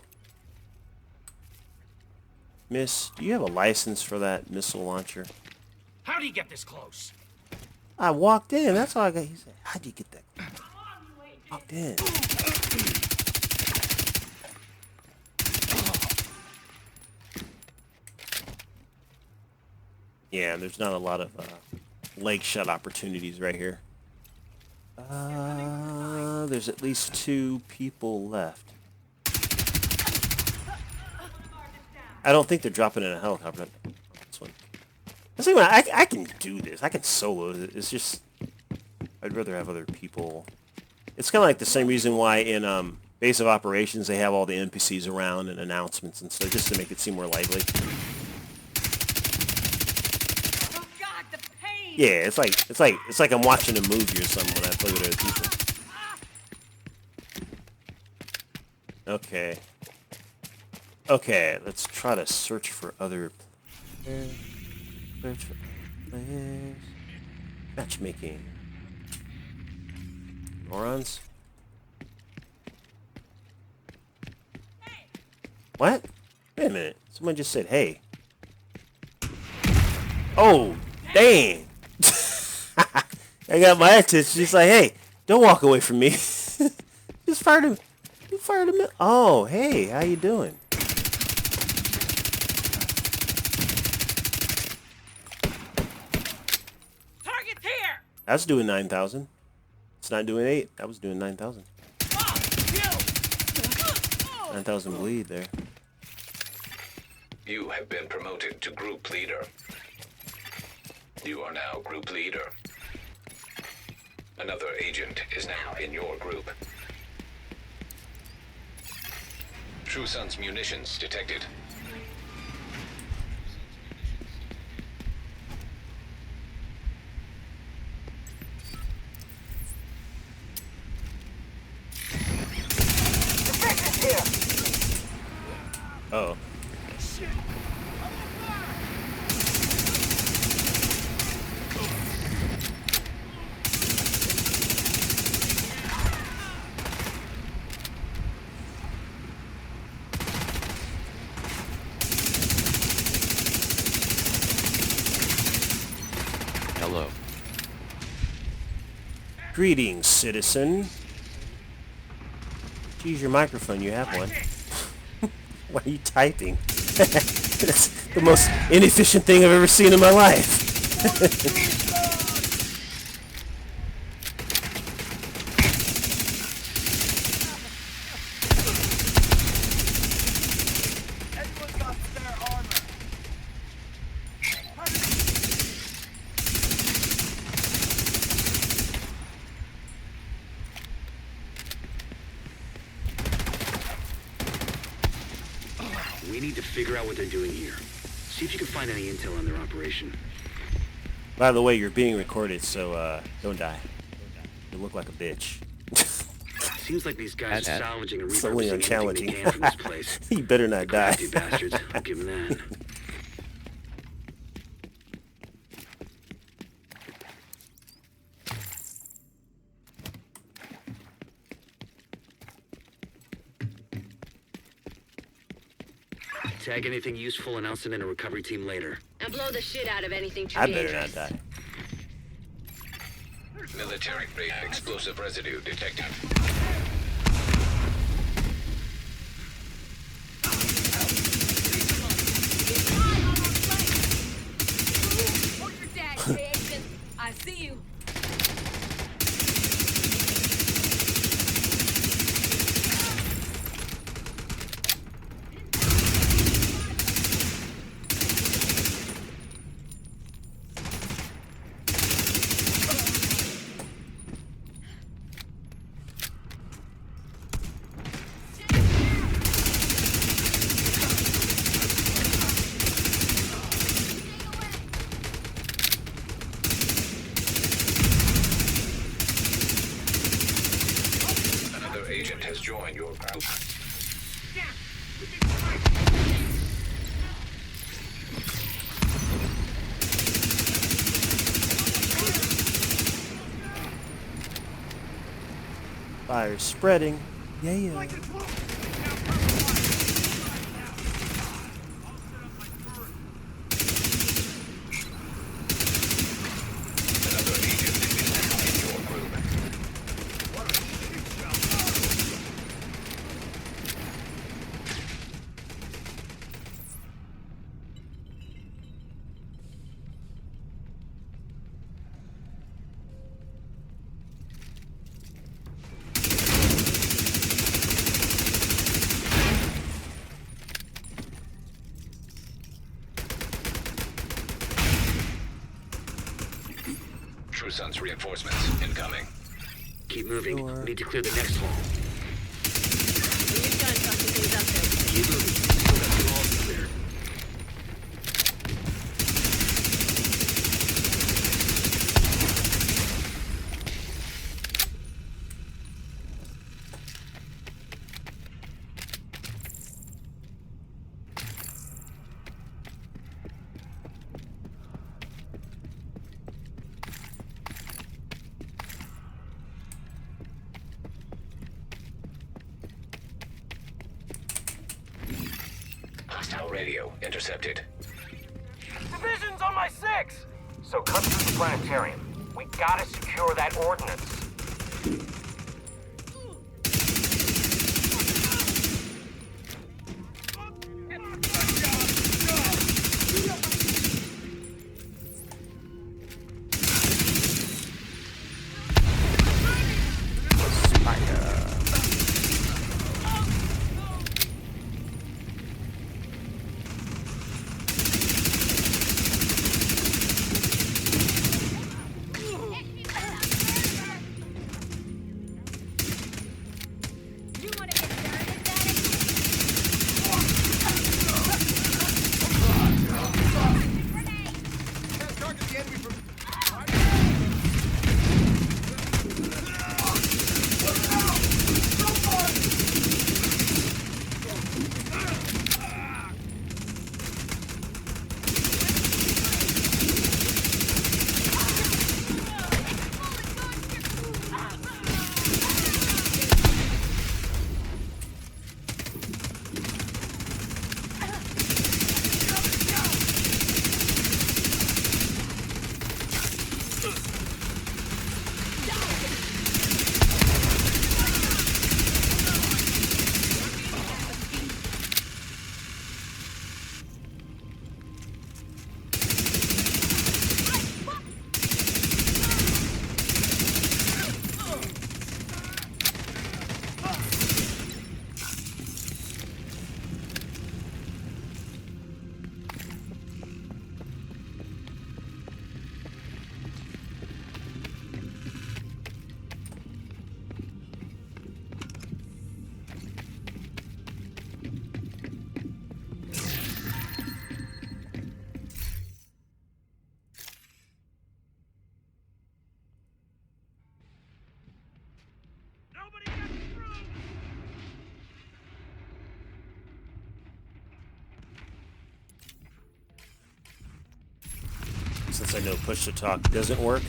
Miss, do you have a license for that missile launcher? How do you get this close? I walked in. That's all I got. He said, how'd you get that? Walked in. Yeah, there's not a lot of leg shot opportunities right here. There's at least 2 people left. I don't think they're dropping in a helicopter. This one. I can do this. I can solo it. It's just I'd rather have other people. It's kind of like the same reason why in Base of Operations they have all the NPCs around and announcements and stuff, just to make it seem more lively. Oh God, the pain! Yeah, it's like I'm watching a movie or something when I play with other people. Okay. Okay, let's try to search for other players. Search for players. Matchmaking. Morons. What? Wait a minute. Someone just said, hey. Oh, dang. I got my attention. She's like, hey, don't walk away from me. Just fired him. You fired him. Oh, hey, how you doing? Target's here! That's doing 9,000. It's not doing 8. That was doing 9,000. 9,000 bleed there. You have been promoted to group leader. You are now group leader. Another agent is now in your group. True Sun's munitions detected. Uh-oh. Hello. Greetings, citizen. Use your microphone, you have one. Why are you typing? That's the most inefficient thing I've ever seen in my life. We need to figure out what they're doing here. See if you can find any intel on their operation. By the way, you're being recorded, so don't die. You look like a bitch. Seems like these guys are salvaging and So really repurposing anything they can from this place. You better not die. Crafty bastards. I'll give them that. Tag anything useful and I'll send in a recovery team later. And blow the shit out of anything too I better dangerous. not die. Military-grade explosive residue detected. Hold your dad, Jason. I see you. Another agent has joined your group. Fire spreading. Yeah. Another agent is now in your group. Jefferson's reinforcements incoming. Keep moving. Sure. We need to clear the next hall. When you're done fucking things up there. Keep moving. Still got 2 halls to clear. Hostile radio intercepted. Division's on my 6! So cut through the planetarium. We gotta secure that ordnance. You wanna get started, Daddy? Since I know push to talk doesn't work,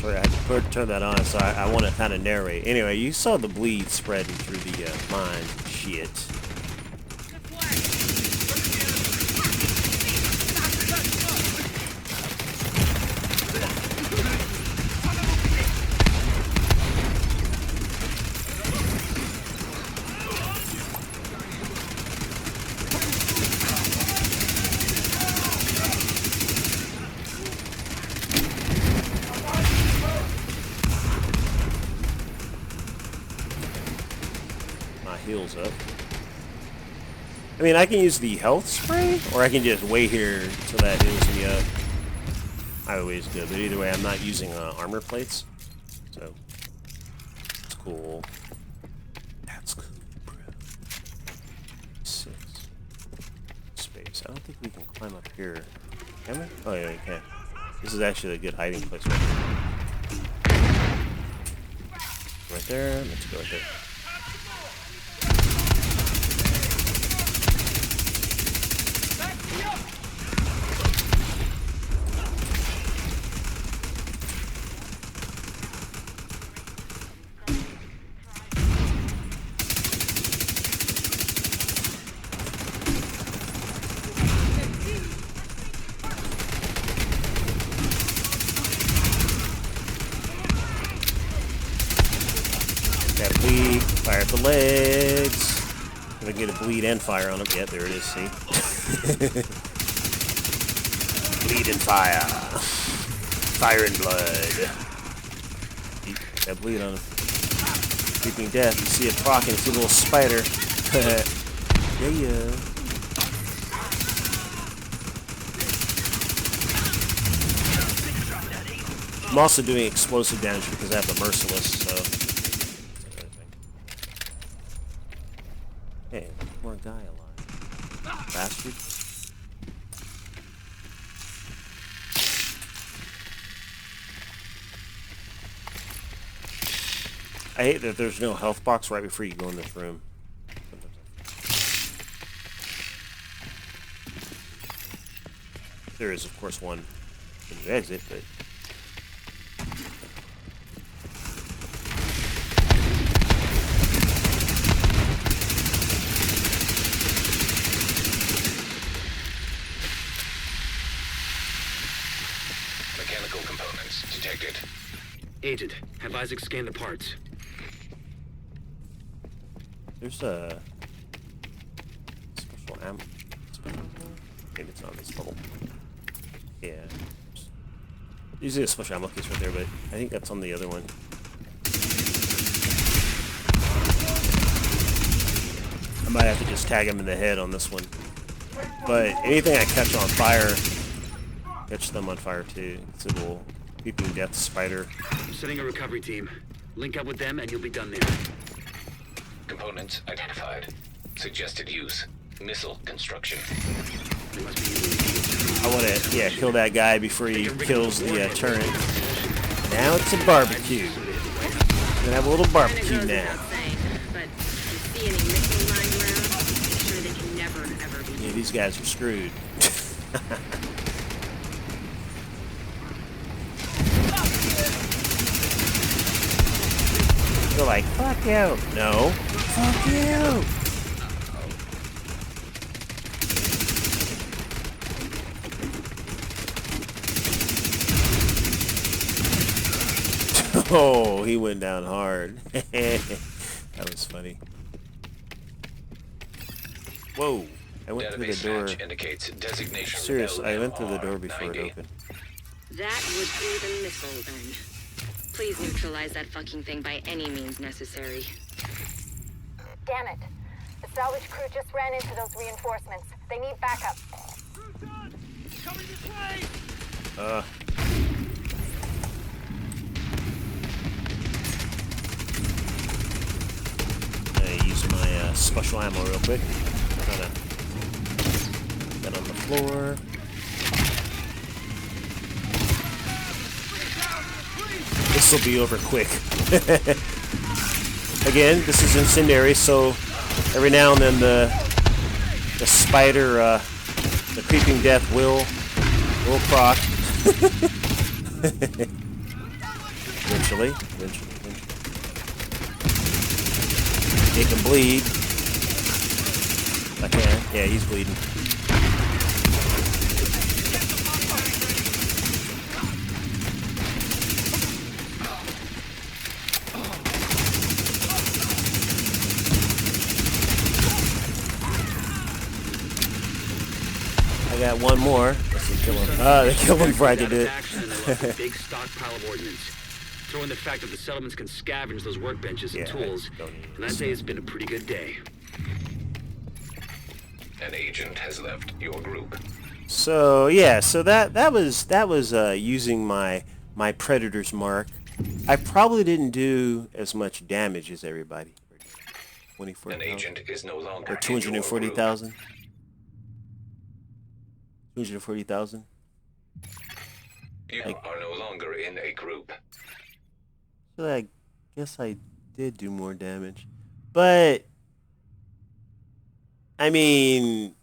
I had to turn that on, so I want to kind of narrate. Anyway, you saw the bleed spreading through the mines and shit. Heals up. I mean, I can use the health spray, or I can just wait here till that heals me up. Either way is good, but either way, I'm not using armor plates, so it's cool. That's cool, bro. 6 space. I don't think we can climb up here. Can we? Oh yeah, we can. This is actually a good hiding place right here. Right there. Let's go right there. Bleed, fire at the legs. Gonna get a bleed and fire on him. Yeah, there it is, see? Bleed and fire. Fire and blood. Keep that bleed on him. Creeping death. You see it procking, you see a little spider. Yeah. I'm also doing explosive damage because I have the merciless, so. Hey, more guy alive. Bastard. I hate that there's no health box right before you go in this room. There is, of course, one when you exit, but... Mechanical components detected. Agent, have Isaac scan the parts. There's a... special ammo. Maybe it's on this level. Yeah. Usually a special ammo case right there, but I think that's on the other one. I might have to just tag him in the head on this one. But anything I catch on fire, catch them on fire too. It's a little peeping death spider. I'm setting a recovery team. Link up with them and you'll be done there. Components identified. Suggested use. Missile construction. They must be using I want to, yeah, kill that guy before he kills the turret. Now it's a barbecue. We're gonna have a little barbecue Kinda goes now. without saying, but if you see any missiles lying around, make sure they can never, ever be Yeah, these guys are screwed. They're like, fuck you. No. Fuck you. Oh, he went down hard. That was funny. Whoa. I went through the Database door. match indicates designation. Serious, I went through the door before it LMR90. opened. That would be the missile, then. Please neutralize that fucking thing by any means necessary. Damn it. The salvage crew just ran into those reinforcements. They need backup. Coming this way! I use my special ammo real quick. Kinda get on the floor. This will be over quick. Again, this is incendiary, so every now and then the spider, the creeping death will proc. Eventually. He can bleed. I can. Yeah, he's bleeding. I got one more. Let's kill him. They killed him before I could do it. Action and they left a big stockpile of ordnance. Throw in the fact that the settlements can scavenge those workbenches and Yeah, tools, don't need and I'd say it's been a pretty good day. An agent has left your group. So yeah, so that was using my Predator's mark. I probably didn't do as much damage as everybody. 24,000 An agent is no longer or in your 240,000. 240,000. group. You are no longer in a group. So I guess I did do more damage, but I mean,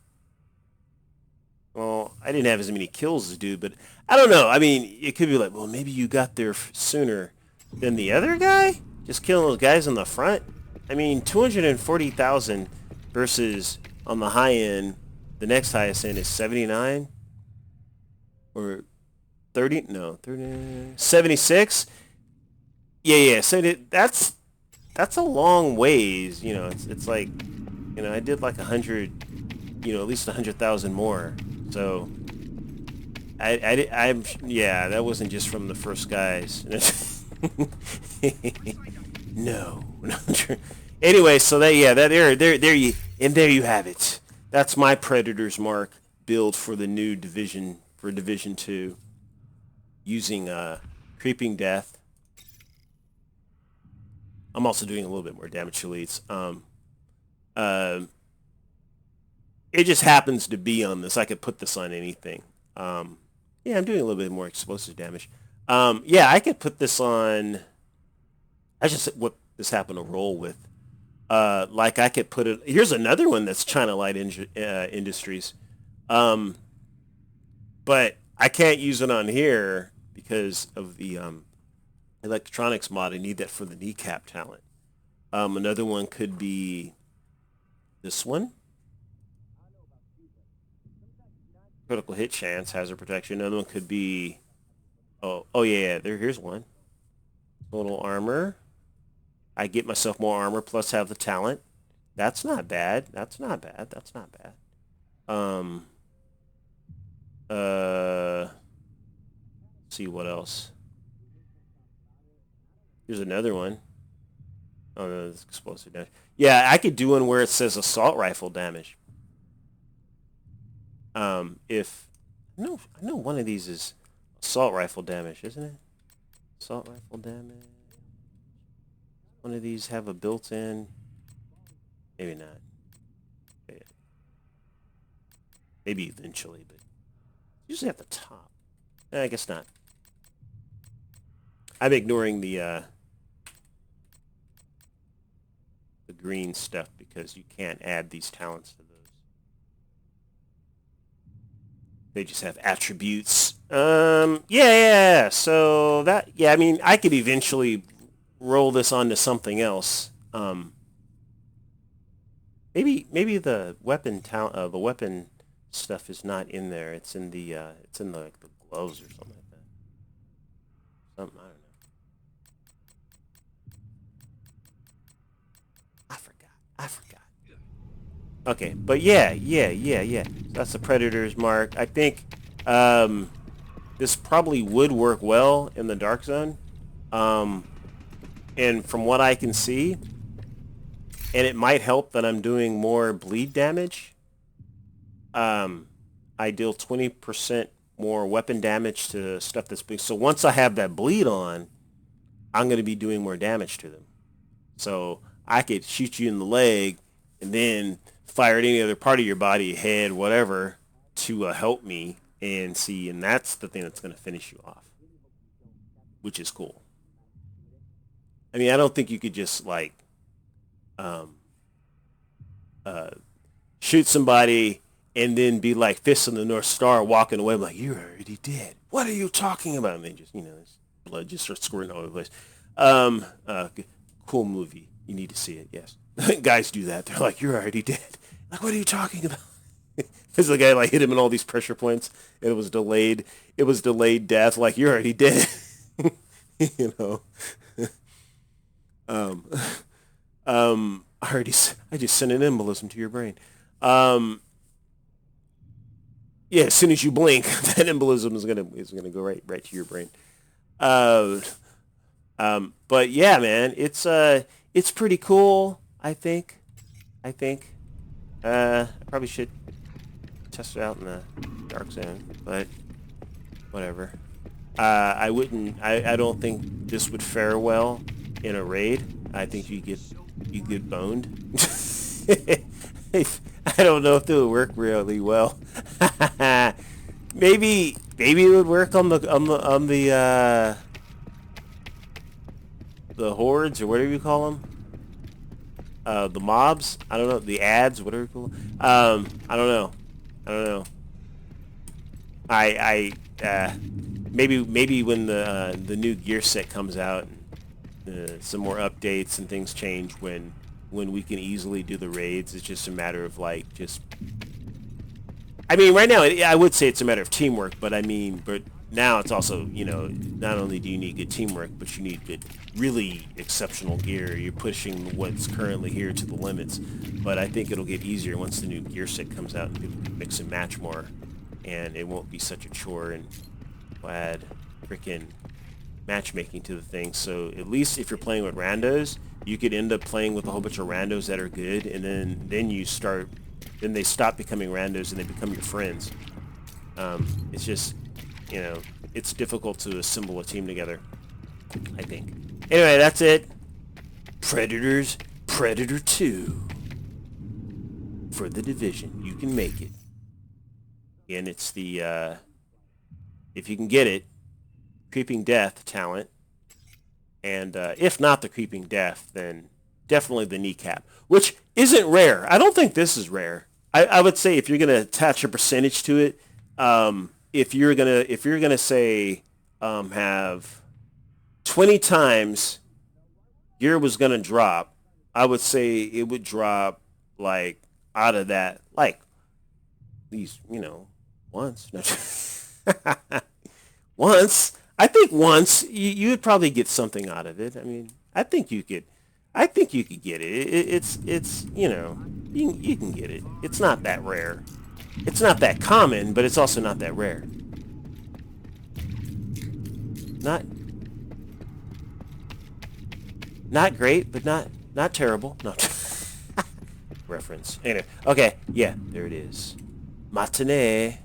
well, I didn't have as many kills as dude, but I don't know. I mean, it could be like, well, maybe you got there sooner than the other guy, just killing those guys in the front. I mean, 240,000 versus on the high end, the next highest end is 79 or 30. No, 30, 76. Yeah. So that's a long ways. You know, it's like, you know, I did like 100, you know, at least 100,000 more. So I'm yeah, that wasn't just from the first guys. No. Anyway, so there you have it. That's my Predator's mark build for the new division, for Division 2, using Creeping Death. I'm also doing a little bit more damage to elites. It just happens to be on this. I could put this on anything. Yeah, I'm doing a little bit more explosive damage. Yeah, I could put this on. I just what this happened to roll with. Like I could put it. Here's another one that's China Light Industries, but I can't use it on here because of the electronics mod. I need that for the kneecap talent. Another one could be this one. Critical hit chance, hazard protection. Another one could be, oh yeah, here's one. Total armor. I get myself more armor plus have the talent. That's not bad. That's not bad. That's not bad. See what else. Here's another one. Oh no, it's explosive damage. Yeah, I could do one where it says assault rifle damage. If I know one of these is assault rifle damage, isn't it? Assault rifle damage. One of these have a built-in. Maybe not. Maybe eventually, but usually at the top. I guess not. I'm ignoring the green stuff because you can't add these talents to those. They just have attributes. Yeah. So that, yeah, I mean, I could eventually roll this onto something else. Maybe the weapon the weapon stuff is not in there. It's in the like the gloves or something like that. Something, I don't know. I forgot. Okay, but yeah. That's the Predator's mark. I think this probably would work well in the Dark Zone. And from what I can see, and it might help that I'm doing more bleed damage. I deal 20% more weapon damage to stuff that's big. So once I have that bleed on, I'm going to be doing more damage to them. So I could shoot you in the leg and then fire at any other part of your body, head, whatever, to help me and see. And that's the thing that's going to finish you off, which is cool. I mean, I don't think you could just like shoot somebody and then be like Fist of the North Star walking away. I'm like, you're already dead. What are you talking about? And then just, blood just starts squirting all over the place. Cool movie. You need to see it, yes. Guys do that. They're like, you're already dead. Like, what are you talking about? Because the guy like hit him in all these pressure points and it was delayed. It was delayed death. Like, you're already dead. I just sent an embolism to your brain. Yeah, as soon as you blink, that embolism is gonna go right to your brain. But yeah, man, it's pretty cool. I think. I probably should test it out in the Dark Zone, but whatever. I don't think this would fare well in a raid. I think you get boned. I don't know if it would work really well. maybe it would work on the hordes or whatever you call them. The mobs. I don't know. The ads, whatever you call them. I don't know. Maybe when the new gear set comes out, some more updates and things change when we can easily do the raids. It's just a matter of like I mean, right now I would say it's a matter of teamwork, but now it's also, not only do you need good teamwork, but you need good, really exceptional gear. You're pushing what's currently here to the limits, but I think it'll get easier once the new gear set comes out and people can mix and match more, and it won't be such a chore and add freaking matchmaking to the thing. So at least if you're playing with randos, you could end up playing with a whole bunch of randos that are good, and then they stop becoming randos and they become your friends. It's just, it's difficult to assemble a team together. I think. Anyway, that's it. Predators, Predator 2. For the Division. You can make it. And it's the, if you can get it, Creeping Death talent. And if not the Creeping Death, then definitely the Kneecap, which isn't rare. I don't think this is rare. I would say if you're gonna attach a percentage to it, if you're gonna say have 20 times gear was gonna drop, I would say it would drop like out of that like these once. Once. I think once you would probably get something out of it. I mean, I think you could get it. It's you can get it. It's not that rare. It's not that common, but it's also not that rare. Not great, but not terrible. No. Reference. Anyway, okay, yeah, there it is. Matinee.